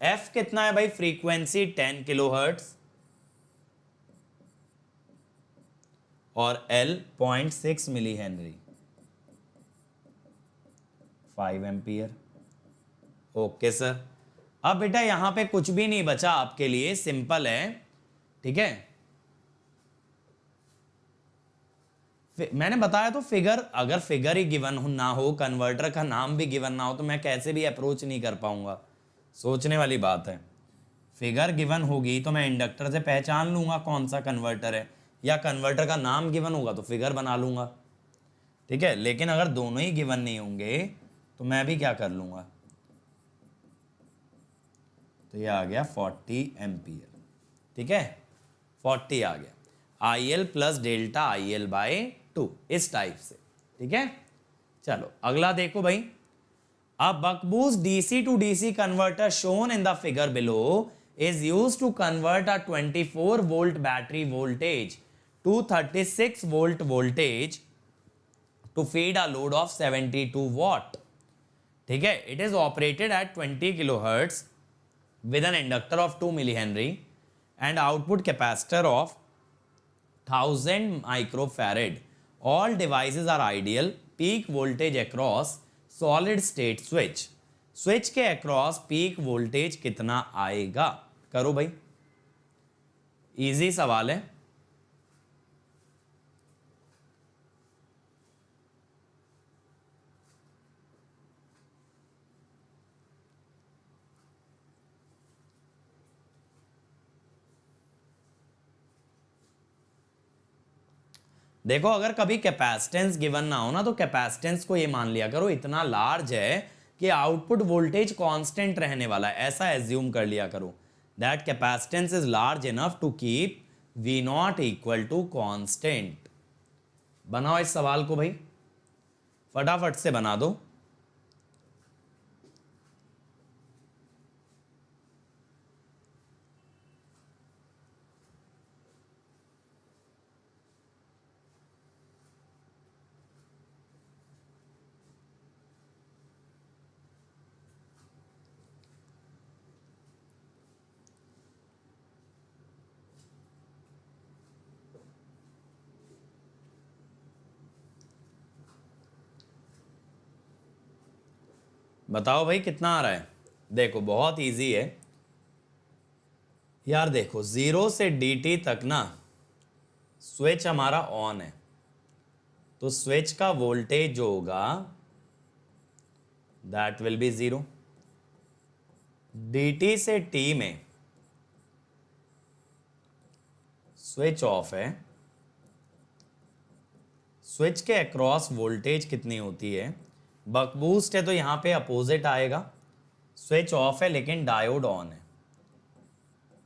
F कितना है भाई, फ्रीक्वेंसी 10 किलोहर्ट्ज और L 0.6 millihenry, 5 ampere. Okay sir, अब बेटा यहां पे कुछ भी नहीं बचा आपके लिए, सिंपल है, ठीक है। मैंने बताया तो फिगर, अगर फिगर ही गिवन ना हो, कन्वर्टर का नाम भी गिवन ना हो, तो मैं कैसे भी अप्रोच नहीं कर पाऊंगा, सोचने वाली बात है। फिगर गिवन होगी तो मैं इंडक्टर से पहचान लूंगा कौन सा कन्वर्टर है, या कन्वर्टर का नाम गिवन होगा तो फिगर बना लूंगा, ठीक है। लेकिन अगर दोनों ही गिवन नहीं होंगे तो मैं भी क्या कर लूंगा, तो ये आ गया 40 एम्पियर, ठीक है, 40 आ गया, IL plus delta IL by 2, इस टाइप से, ठीक है। चलो अगला देखो भाई, अब बकबूस्ट DC to DC converter shown in the figure below is used to convert a 24 volt battery voltage to 36 volt voltage to feed a load of 72 watt, ठीक है। It is operated at 20 kilohertz with an inductor of 2 millihenry and output capacitor of 1000 microfarad. All devices are ideal. Peak voltage across solid state switch, switch के across peak voltage कितना आएगा, करो भाई, easy सवाल है। देखो अगर कभी कैपेसिटेंस गिवन ना हो ना, तो कैपेसिटेंस को ये मान लिया करो इतना लार्ज है कि आउटपुट वोल्टेज कांस्टेंट रहने वाला है, ऐसा एज्यूम कर लिया करो, that capacitance is large enough to keep V0 equal to constant. बनाओ इस सवाल को भाई, फटाफट से बना दो। बताओ भाई कितना आ रहा है, देखो बहुत इजी है यार। देखो 0 से dt तक ना स्विच हमारा ऑन है, तो स्विच का वोल्टेज जो होगा दैट विल बी 0। dt से t में स्विच ऑफ है, स्विच के अक्रॉस वोल्टेज कितनी होती है, बक बूस्ट है तो यहां पे अपोजिट आएगा, स्विच ऑफ है लेकिन डायोड ऑन है।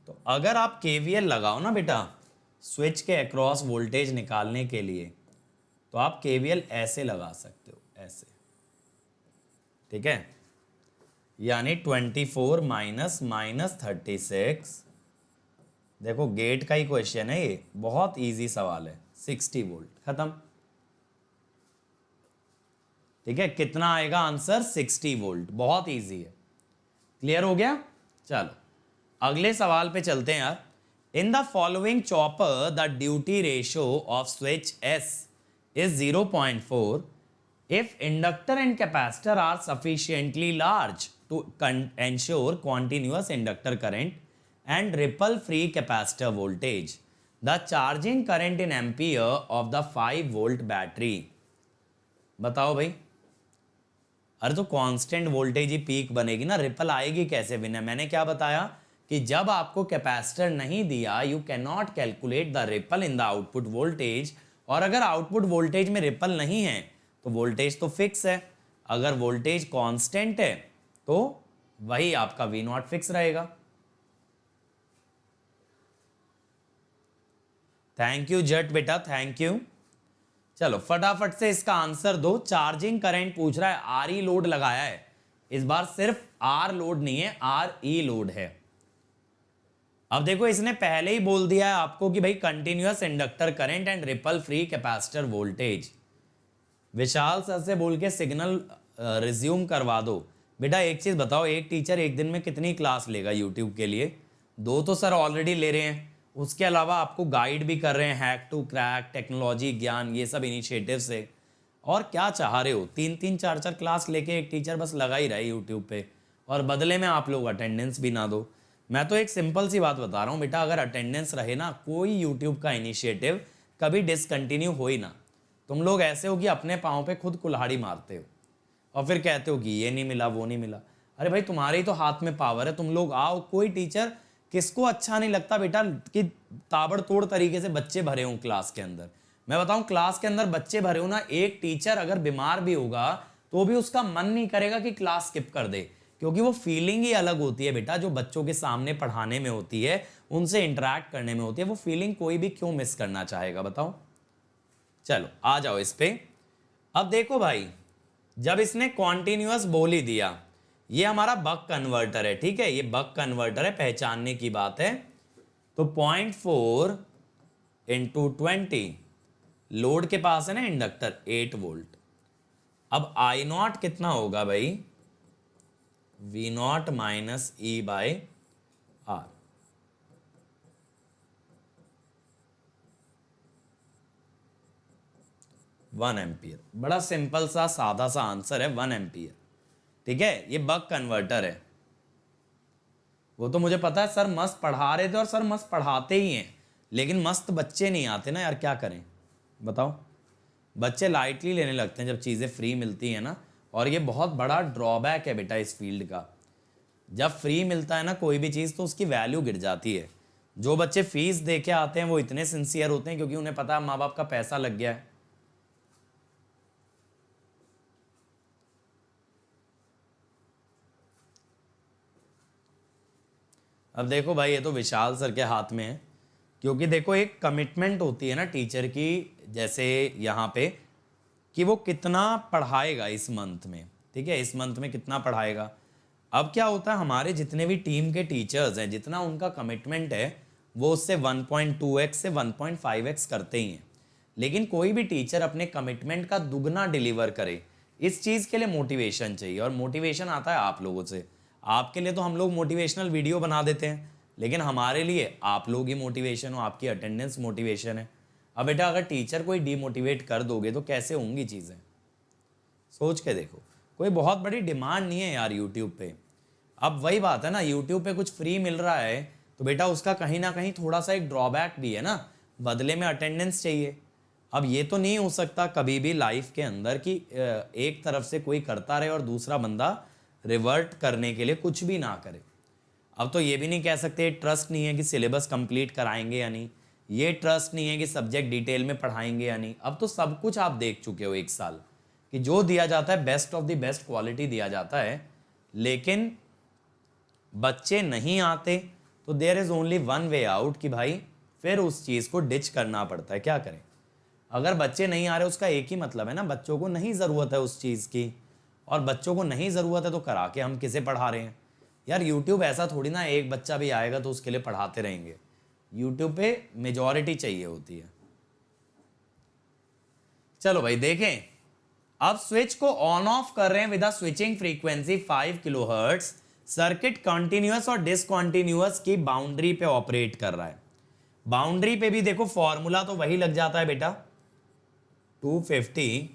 तो अगर आप KVL लगाओ ना बेटा स्विच के अक्रॉस वोल्टेज निकालने के लिए, तो आप KVL ऐसे लगा सकते हो, ऐसे, ठीक है। यानी 24 माइनस माइनस 36, देखो गेट का ही क्वेश्चन है ये, बहुत इजी सवाल है, 60 वोल्ट, खत्म। ठीक है, कितना आएगा आंसर 60 वोल्ट, बहुत इजी है। क्लियर हो गया। चलो अगले सवाल पे चलते हैं यार। In the following chopper the duty ratio off switch S is 0.4 if inductor and capacitor are sufficiently large to ensure continuous inductor current and ripple free capacitor voltage, the charging current in ampere of the 5 volt battery। बताओ भाई। अरे तो constant voltage ही peak बनेगी ना, ripple आएगी कैसे विनय? मैंने क्या बताया कि जब आपको कैपेसिटर नहीं दिया you can not calculate the ripple in the output voltage, और अगर आउटपुट वोल्टेज में रिपल नहीं है तो वोल्टेज तो फिक्स है, अगर वोल्टेज कांस्टेंट है तो वही आपका वी नॉट फिक्स रहेगा। थैंक यू जट बेटा, थैंक यू। चलो फटाफट से इसका आंसर दो। चार्जिंग करंट पूछ रहा है, आर ई लोड लगाया है, इस बार सिर्फ आर लोड नहीं है, आर ई लोड है। अब देखो इसने पहले ही बोल दिया है आपको कि भाई continuous inductor current and ripple free capacitor voltage. Vishal sir से बोल के सिग्नल रिज्यूम करवा दो। बेटा एक चीज बताओ, एक टीचर एक दिन में कितनी क्लास लेगा यूट्यूब के लिए? 2 तो सर ऑलरेडी ले रहे हैं, उसके अलावा आपको गाइड भी कर रहे हैं, हैक टू क्रैक, टेक्नोलॉजी ज्ञान, ये सब इनिशिएटिव से। और क्या चाह रहे हो? 3-3 4-4 क्लास लेके एक टीचर बस लगा ही रहा है यूट्यूब पे, और बदले में आप लोग अटेंडेंस भी ना दो। मैं तो एक सिंपल सी बात बता रहा हूँ बेटा, अगर अटेंडेंस रहे ना, कोई यूट्यूब का इनिशिएटिव कभी डिसकंटिन्यू हो ही ना। तुम लोग ऐसे हो कि अपने पाँव पे खुद कुल्हाड़ी मारते हो और फिर कहते हो कि ये नहीं मिला वो नहीं मिला। अरे भाई तुम्हारे ही तो हाथ में पावर है, तुम लोग आओ। कोई टीचर, किसको अच्छा नहीं लगता बेटा कि ताबड़तोड़ तरीके से बच्चे भरे हों क्लास के अंदर? मैं बताऊं, क्लास के अंदर बच्चे भरे हो ना, एक टीचर अगर बीमार भी होगा तो भी उसका मन नहीं करेगा कि क्लास स्किप कर दे, क्योंकि वो फीलिंग ही अलग होती है बेटा जो बच्चों के सामने पढ़ाने में होती है, उनसे इंटरेक्ट करने में होती है। वो फीलिंग कोई भी क्यों मिस करना चाहेगा बताओ। चलो आ जाओ इस पे। अब देखो भाई, जब इसने कॉन्टिन्यूअस बोल ही दिया, ये हमारा बक कन्वर्टर है, ठीक है, ये बक कन्वर्टर है, पहचानने की बात है। तो 0.4 इंटू 20, लोड के पास है ना इंडक्टर 8 वोल्ट। अब आई नॉट कितना होगा भाई? V naught minus E by R. One ampere. बड़ा सिंपल सा सादा सा आंसर है, 1 एम्पियर। ठीक है, ये बक कन्वर्टर है। वो तो मुझे पता है, सर मस्त पढ़ा रहे थे और सर मस्त पढ़ाते ही हैं, लेकिन मस्त बच्चे नहीं आते ना यार, क्या करें बताओ। बच्चे लाइटली लेने लगते हैं जब चीज़ें फ्री मिलती हैं ना, और ये बहुत बड़ा ड्रॉबैक है बेटा इस फील्ड का। जब फ्री मिलता है ना कोई भी चीज़ तो उसकी वैल्यू गिर जाती है। जो बच्चे फीस दे के आते हैं वो इतने सिंसियर होते हैं क्योंकि उन्हें पता है माँ बाप का पैसा लग गया है। अब देखो भाई, ये तो विशाल सर के हाथ में है, क्योंकि देखो एक कमिटमेंट होती है ना टीचर की, जैसे यहाँ पे कि वो कितना पढ़ाएगा इस मंथ में, ठीक है, इस मंथ में कितना पढ़ाएगा। अब क्या होता है, हमारे जितने भी टीम के टीचर्स हैं, जितना उनका कमिटमेंट है वो उससे 1.2x से 1.5x करते ही हैं, लेकिन कोई भी टीचर अपने कमिटमेंट का दुगना डिलीवर करे, इस चीज़ के लिए मोटिवेशन चाहिए, और मोटिवेशन आता है आप लोगों से। आपके लिए तो हम लोग मोटिवेशनल वीडियो बना देते हैं, लेकिन हमारे लिए आप लोग ही मोटिवेशन हो, आपकी अटेंडेंस मोटिवेशन है। अब बेटा अगर टीचर कोई डीमोटिवेट कर दोगे तो कैसे होंगी चीज़ें, सोच के देखो। कोई बहुत बड़ी डिमांड नहीं है यार यूट्यूब पे। अब वही बात है ना, यूट्यूब पे कुछ फ्री मिल रहा है तो बेटा उसका कहीं ना कहीं थोड़ा सा एक ड्रॉबैक भी है ना, बदले में अटेंडेंस चाहिए। अब ये तो नहीं हो सकता कभी भी लाइफ के अंदर कि एक तरफ से कोई करता रहे और दूसरा बंदा रिवर्ट करने के लिए कुछ भी ना करे। अब तो ये भी नहीं कह सकते, ट्रस्ट नहीं है कि सिलेबस कंप्लीट कराएंगे या नहीं, ये ट्रस्ट नहीं है कि सब्जेक्ट डिटेल में पढ़ाएंगे या नहीं। अब तो सब कुछ आप देख चुके हो एक साल कि जो दिया जाता है best of the best quality दिया जाता है, लेकिन बच्चे नहीं आते तो there is only one way out कि भाई फिर उस चीज़ को डिच करना पड़ता है। क्या करें, अगर बच्चे नहीं आ रहे उसका एक ही मतलब है ना, बच्चों को नहीं ज़रूरत है उस चीज़ की, और बच्चों को नहीं ज़रूरत है तो करा के हम किसे पढ़ा रहे हैं यार। यूट्यूब ऐसा थोड़ी ना एक बच्चा भी आएगा तो उसके लिए पढ़ाते रहेंगे। यूट्यूब पे मेजॉरिटी चाहिए होती है। चलो भाई देखें, अब स्विच को ऑन ऑफ कर रहे हैं with switching frequency 5 kilohertz. Circuit continuous और डिसकंटिन्यूअस की बाउंड्री पे ऑपरेट कर रहा है। बाउंड्री पे भी देखो फॉर्मूला तो वही लग जाता है बेटा, 250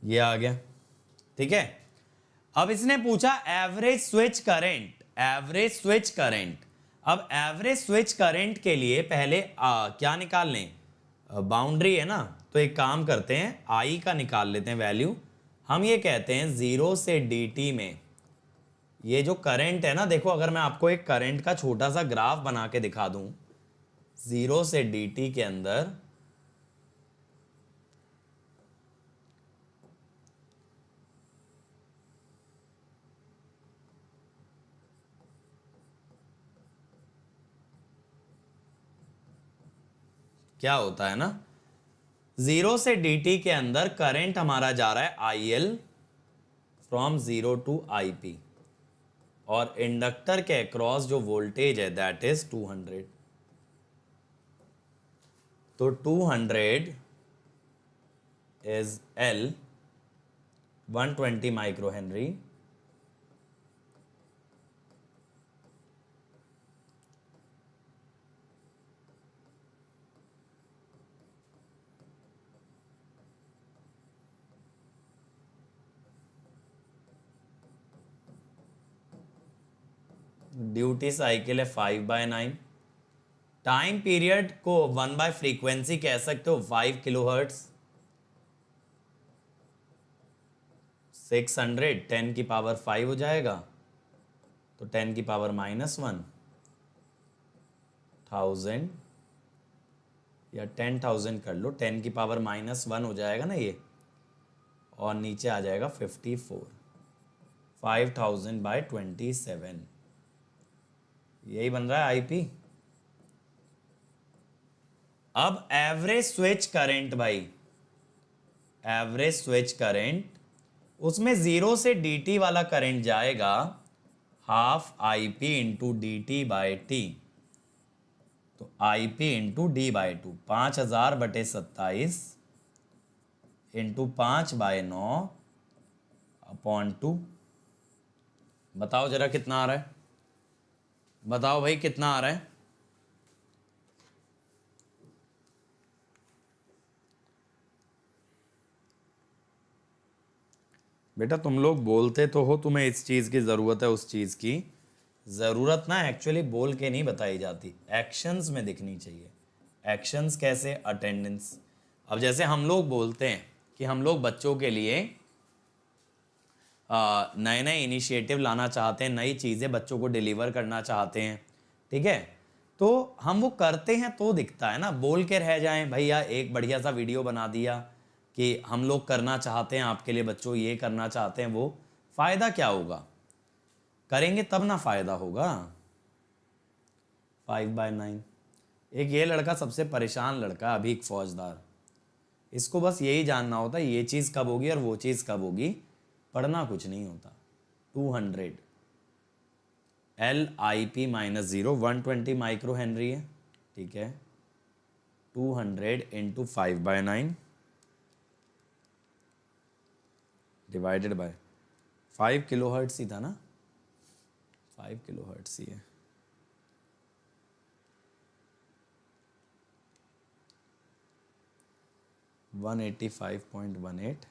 ये आ गया। ठीक है, अब इसने पूछा average switch current, average switch current. अब एवरेज स्विच करंट के लिए पहले क्या निकाल लें, बाउंड्री है ना, तो एक काम करते हैं आई का निकाल लेते हैं वैल्यू। हम ये कहते हैं 0 से dt में ये जो करंट है ना, देखो अगर मैं आपको एक करंट का छोटा सा ग्राफ बना के दिखा दूं, 0 से dt के अंदर क्या होता है ना, 0 से dt के अंदर करंट हमारा जा रहा है IL फ्रॉम 0 टू IP, और इंडक्टर के अक्रॉस जो वोल्टेज है दैट इज 200। तो 200 is L, 120 micro Henry, duty cycle है 5/9, टाइम पीरियड को 1/फ्रीक्वेंसी कह सकते हो 5 किलोहर्ट्ज, 600 10 की पावर 5 हो जाएगा, तो 10 की पावर -1 1000 या 10,000 कर लो, 10 की पावर -1 हो जाएगा ना ये, और नीचे आ जाएगा 54, 5000/27, यही बन रहा है आईपी। अब एवरेज स्विच करंट भाई, एवरेज स्विच करंट, उसमें 0 से dt वाला करंट जाएगा हाफ IP इंटू dt/t, तो IP इंटू d/2, 5000/27 इंटू 5/9/2। बताओ जरा कितना आ रहा है, बताओ भाई कितना आ रहा है। बेटा तुम लोग बोलते तो हो तुम्हें इस चीज की जरूरत है, उस चीज की जरूरत ना एक्चुअली बोल के नहीं बताई जाती, एक्शंस में दिखनी चाहिए। एक्शंस कैसे, अटेंडेंस। अब जैसे हम लोग बोलते हैं कि हम लोग बच्चों के लिए नए नए इनिशिएटिव लाना चाहते हैं, नई चीज़ें बच्चों को डिलीवर करना चाहते हैं, ठीक है, तो हम वो करते हैं तो दिखता है ना। बोल के रह जाएं भैया एक बढ़िया सा वीडियो बना दिया कि हम लोग करना चाहते हैं आपके लिए बच्चों, ये करना चाहते हैं, वो फ़ायदा क्या होगा, करेंगे तब ना फ़ायदा होगा। 5/9। एक ये लड़का सबसे परेशान लड़का, अभी एक फौजदार, इसको बस यही जानना होता है ये चीज़ कब होगी और वो चीज़ कब होगी, पढ़ना कुछ नहीं होता। 200 LIP -0 120 माइक्रो हेनरी है, ठीक है, 200 इंटू 5/9 डिवाइडेड बाय 5 किलोहर्ट्ज़ ही था ना, 5 किलोहर्ट्ज़ ही है। वन 85.18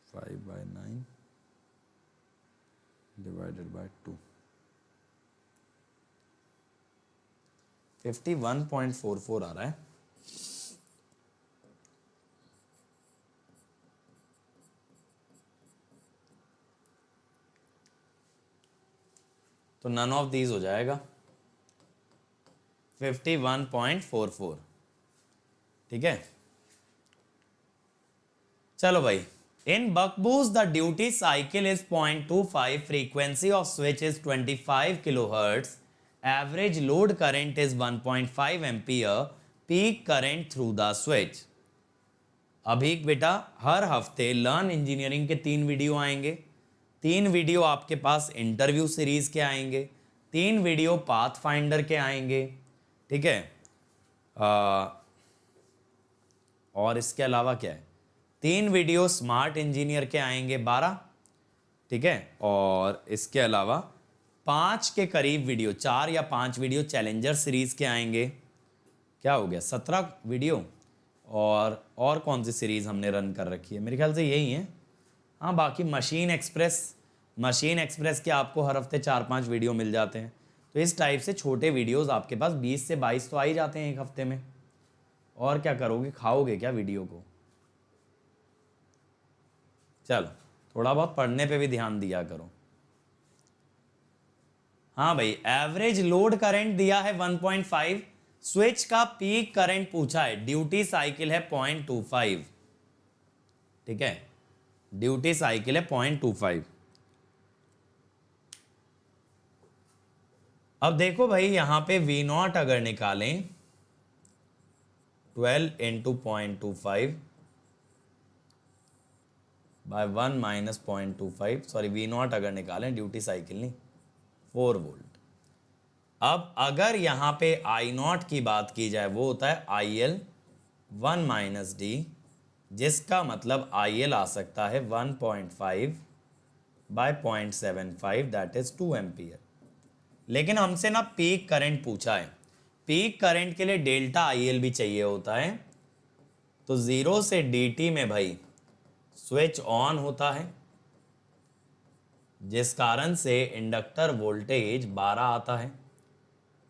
5/9 divided by 2, 51.44 आ रहा है। तो नन ऑफ दीज हो जाएगा, 51.44, ठीक है। चलो भाई, in buck boost the duty cycle is 0.25, frequency of switch is 25 kilohertz, average load current is 1.5 ampere, peak current through the switch। अभी बेटा हर हफ्ते लर्न इंजीनियरिंग के 3 वीडियो आएंगे, 3 वीडियो आपके पास इंटरव्यू सीरीज के आएंगे, 3 वीडियो पाथ फाइंडर के आएंगे, ठीक है। और इसके अलावा क्या है, 3 वीडियो स्मार्ट इंजीनियर के आएंगे 12, ठीक है। और इसके अलावा 5 के करीब वीडियो, 4 या 5 वीडियो चैलेंजर सीरीज के आएंगे। क्या हो गया, 17 वीडियो। और कौन सी सीरीज़ हमने रन कर रखी है, मेरे ख्याल से यही है। हाँ, बाकी मशीन एक्सप्रेस के आपको हर हफ्ते 4-5 वीडियो मिल जाते हैं। तो इस टाइप से छोटे वीडियोस आपके पास 20 से 22 तो आ ही जाते हैं एक हफ्ते में। और क्या करोगे, खाओगे क्या वीडियो को। चलो थोड़ा बहुत पढ़ने पे भी ध्यान दिया करो। हाँ भाई, एवरेज लोड करंट दिया है 1.5, स्विच का पीक करंट पूछा है, ड्यूटी साइकिल है 0.25, ठीक है, ड्यूटी साइकिल है 0.25। अब देखो भाई यहां पे V0 अगर निकालें 12 into 0.25 bye 1 minus 0.25, sorry V0 अगर निकालें, ड्यूटी साइकिल नहीं, 4 वोल्ट। अब अगर यहां पे I0 की बात की जाए, वो होता है IL 1 माइनस डी, जिसका मतलब IL आ सकता है 1.5 बाय 0.75, दैट इज 2 एम्पियर। लेकिन हमसे ना पीक करंट पूछा है, पीक करंट के लिए डेल्टा IL भी चाहिए होता है। तो 0 से dt में भाई स्विच ऑन होता है, जिस कारण से इंडक्टर वोल्टेज 12 आता है।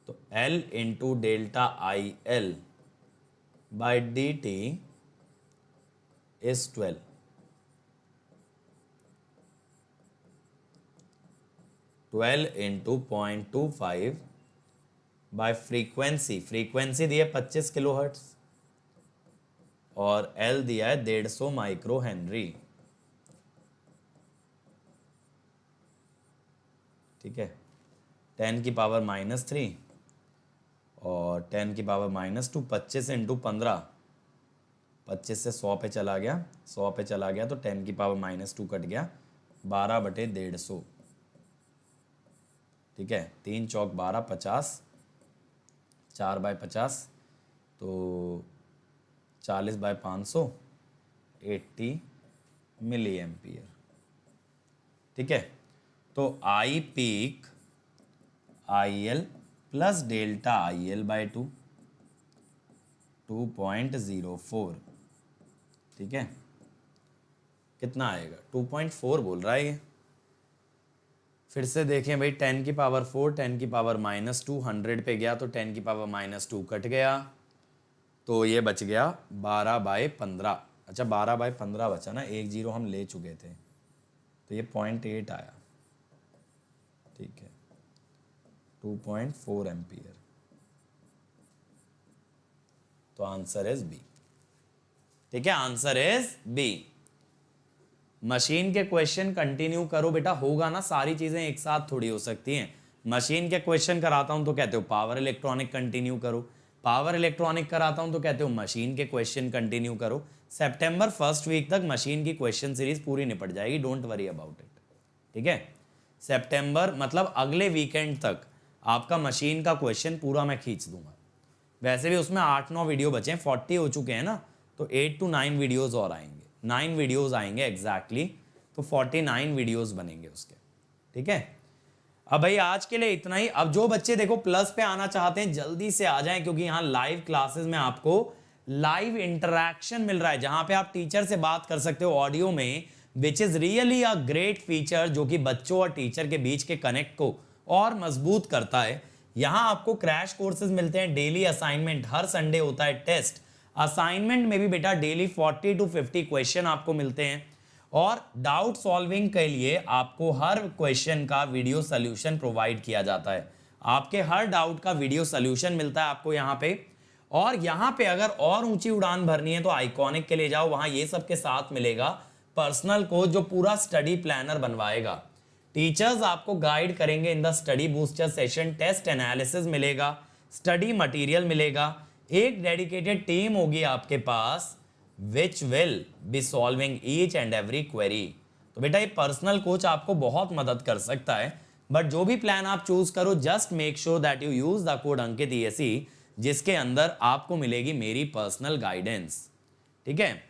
तो L into delta IL by dt is 12। Into 0.25 by frequency दी है 25 किलोहर्ट्ज और L दिया है 150 माइक्रो हेनरी, ठीक है। 10 की पावर -3 और 10 की पावर -2, 25 इंटू 15, 25 से 100 पे चला गया, 100 पे चला गया तो 10 की पावर -2 कट गया, 12/150, ठीक है। 3 चौक 12, 50, 4/50 तो 40/500, 80 मिली एम्पियर, ठीक है। तो I peak IL plus delta IL by 2, 2.04, ठीक है। कितना आएगा, 2.4 बोल रहा है ये। फिर से देखें भाई, 10 की पावर 4, 10 की पावर -2, 100 पे गया तो 10 की पावर -2 कट गया, तो ये बच गया 12/15। अच्छा 12/15 बचा ना, 1 0 हम ले चुके थे, तो ये 0.8 आया, ठीक है। 2.4 एम्पियर, तो आंसर इज बी, ठीक है, आंसर इज बी। मशीन के क्वेश्चन कंटिन्यू करो बेटा, होगा ना, सारी चीजें एक साथ थोड़ी हो सकती हैं। मशीन के क्वेश्चन कराता हूं तो कहते हो पावर इलेक्ट्रॉनिक कंटिन्यू करो, पावर इलेक्ट्रॉनिक कराता हूं तो कहते हो मशीन के क्वेश्चन कंटिन्यू करो। सितंबर फर्स्ट वीक तक मशीन की क्वेश्चन सीरीज पूरी निपट जाएगी, डोंट वरी अबाउट इट, ठीक है। सितंबर मतलब अगले वीकेंड तक आपका मशीन का क्वेश्चन पूरा मैं खींच दूंगा। वैसे भी उसमें 8-9 वीडियो बचे हैं, 40 हो चुके हैं ना, तो 8 to 9 वीडियोस और आएंगे, 9 वीडियोस आएंगे एग्जैक्टली, तो 49 वीडियोस बनेंगे उसके, ठीक है। अब भाई आज के लिए इतना ही। अब जो बच्चे देखो प्लस पे आना चाहते हैं जल्दी से आ जाएं, क्योंकि यहाँ लाइव क्लासेस में आपको लाइव इंटरैक्शन मिल रहा है, जहां पे आप टीचर से बात कर सकते हो ऑडियो में, which is really a great feature, जो कि बच्चों और टीचर के बीच के कनेक्ट को और मजबूत करता है। यहां आपको क्रैश कोर्सेज मिलते हैं, डेली असाइनमेंट, हर संडे होता है टेस्ट, असाइनमेंट में भी बेटा डेली 40 to 50 क्वेश्चन आपको मिलते हैं, और डाउट सॉल्विंग के लिए आपको हर क्वेश्चन का वीडियो सोल्यूशन प्रोवाइड किया जाता है। आपके हर डाउट का वीडियो सोल्यूशन मिलता है आपको यहाँ पे। और यहाँ पे अगर और ऊंची उड़ान भरनी है तो आइकॉनिक के लिए जाओ, वहां ये सब के साथ मिलेगा पर्सनल कोच, जो पूरा स्टडी प्लानर बनवाएगा। टीचर्स आपको गाइड करेंगे in the study booster session, test analysis मिलेगा, स्टडी मटेरियल मिलेगा, एक डेडिकेटेड टीम होगी आपके पास which will be solving each and every query. तो बेटा ये पर्सनल कोच आपको बहुत मदद कर सकता है, बट जो भी प्लान आप चूज करो just make sure that you use the code Ankit ESE, जिसके अंदर आपको मिलेगी मेरी पर्सनल गाइडेंस। ठीक है,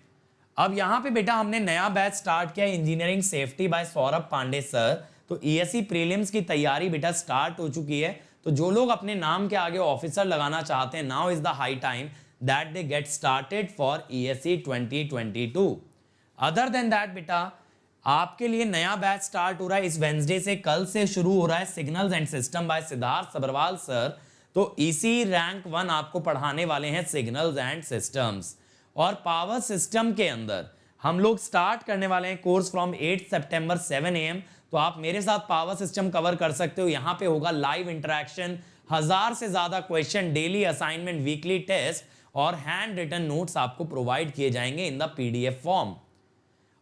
अब यहां पे बेटा हमने नया बैच स्टार्ट किया engineering safety by Saurabh Pandey sir. तो ESE प्रीलिम्स की तैयारी बेटा स्टार्ट हो चुकी है। तो जो लोग अपने नाम के आगे ऑफिसर लगाना चाहते हैं, now is the high time that they get started for ESE 2022। Other than that बेटा आपके लिए नया बैच स्टार्ट हो रहा है इस वेंसडे से, कल से शुरू हो रहा है signals and system by Siddharth Sabharwal sir. तो इसी रैंक 1 आपको पढ़ाने वाले हैं सिग्नल्स एंड सिस्टम्स। और पावर सिस्टम के अंदर हम लोग स्टार्ट करने वाले हैं कोर्स फ्रॉम 8 सितंबर 7 AM। तो आप मेरे साथ पावर सिस्टम कवर कर सकते हो। यहां पे होगा लाइव इंटरेक्शन, 1000 से ज्यादा question, daily assignment, weekly test और हैंड रिटन नोट्स आपको प्रोवाइड किए जाएंगे इन द PDF फॉर्म।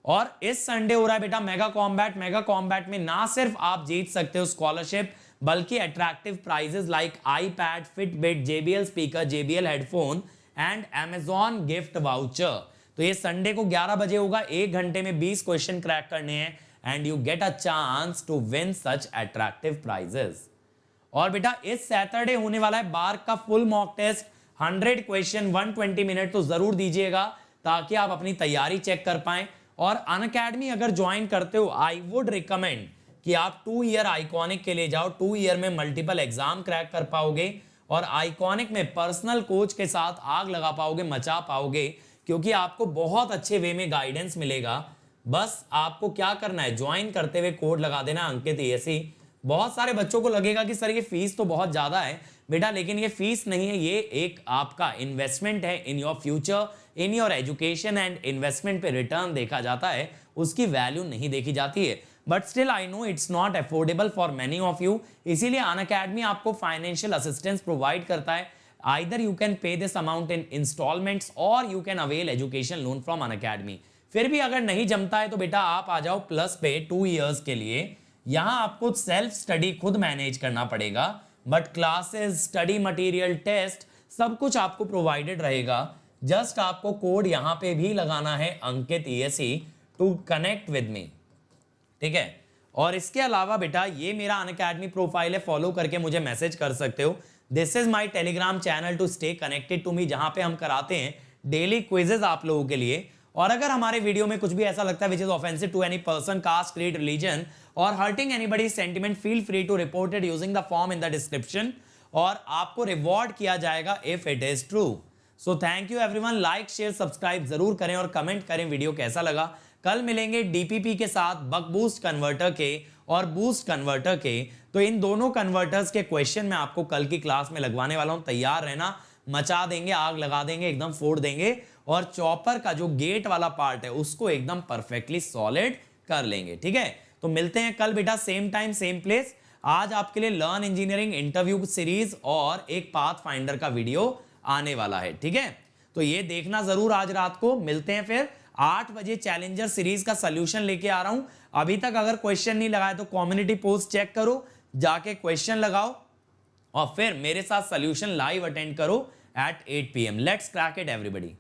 और इस संडे हो रहा है बेटा मेगा कॉम्बैट। मेगा कॉम्बैट में ना सिर्फ आप जीत सकते हो स्कॉलरशिप, बल्कि attractive prizes like iPad, Fitbit, JBL speaker, JBL headphone and Amazon gift voucher. तो ये संडे को 11 बजे होगा। 1 घंटे में 20 क्वेश्चन क्रैक करने हैं and you get a chance to win such attractive prizes. और बेटा इस सैटरडे होने वाला है बार का full mock test, 100 question 120 minute. तो जरूर दीजिएगा ताकि आप अपनी तैयारी चेक कर पाएं। और अनअकैडमी अगर ज्वाइन करते हो, आई वुड रिकमेंड कि आप 2 ईयर आइकॉनिक के लिए जाओ। 2 ईयर में मल्टीपल एग्जाम क्रैक कर पाओगे और आइकॉनिक में पर्सनल कोच के साथ आग लगा पाओगे, मचा पाओगे, क्योंकि आपको बहुत अच्छे वे में गाइडेंस मिलेगा। बस आपको क्या करना है, ज्वाइन करते हुए कोड लगा देना अंकित ESE। बहुत सारे बच्चों को लगेगा कि सर ये फीस तो बहुत ज्यादा है बेटा, लेकिन ये फीस नहीं है, ये एक आपका इन्वेस्टमेंट है in your future, in your education and investment पे रिटर्न देखा जाता है, उसकी वैल्यू नहीं देखी जाती है। But still I know it's not affordable for many of you, इसीलिए अनअकैडमी आपको फाइनेंशियल असिस्टेंस प्रोवाइड करता है। Either you can pay this amount in instalments or you can avail education loan from Unacademy. फिर भी अगर नहीं जमता है तो बेटा आप आ जाओ प्लस पे 2 ईयर्स के लिए। यहां आपको सेल्फ स्टडी खुद मैनेज करना पड़ेगा, but classes, study material, test सब कुछ आपको प्रोवाइडेड रहेगा। जस्ट आपको कोड यहां पे भी लगाना है Ankit ESE to connect with me. ठीक है, और इसके अलावा बेटा ये मेरा अनअकैडमी प्रोफाइल है, फॉलो करके मुझे मैसेज कर सकते हो। This is my Telegram channel to stay connected to me, जहां पे हम कराते हैं डेली क्विजेज आप लोगों के लिए। और अगर हमारे वीडियो में कुछ भी ऐसा लगता है which is offensive to any person, caste, creed, religion और hurting anybody's sentiment, feel free to report it using the form in the description और आपको रिवॉर्ड किया जाएगा if it is true. So thank you everyone, like share subscribe जरूर करें और comment करें video कैसा लगा। कल मिलेंगे DPP के साथ, बक बूस्ट कन्वर्टर के और बूस्ट कन्वर्टर के। तो इन दोनों कन्वर्टर्स के क्वेश्चन मैं आपको कल की क्लास में लगवाने वाला हूं, तैयार रहना। मचा देंगे, आग लगा देंगे, एकदम फोड़ देंगे और चॉपर का जो गेट वाला पार्ट है उसको एकदम परफेक्टली सॉलिड कर लेंगे। ठीक है, तो मिलते हैं कल बेटा सेम टाइम सेम प्लेस। आज आपके लिए लर्न इंजीनियरिंग इंटरव्यू सीरीज और एक पाथ फाइंडर का वीडियो आने वाला है। ठीक है, तो ये देखना जरूर आज रात को। मिलते हैं फिर 8 बजे चैलेंजर सीरीज का सॉल्यूशन लेके आ रहा हूं। अभी तक अगर क्वेश्चन नहीं लगाए तो कम्युनिटी पोस्ट चेक करो, जाके क्वेश्चन लगाओ और फिर मेरे साथ सॉल्यूशन लाइव अटेंड करो at 8 PM। Let's crack it everybody.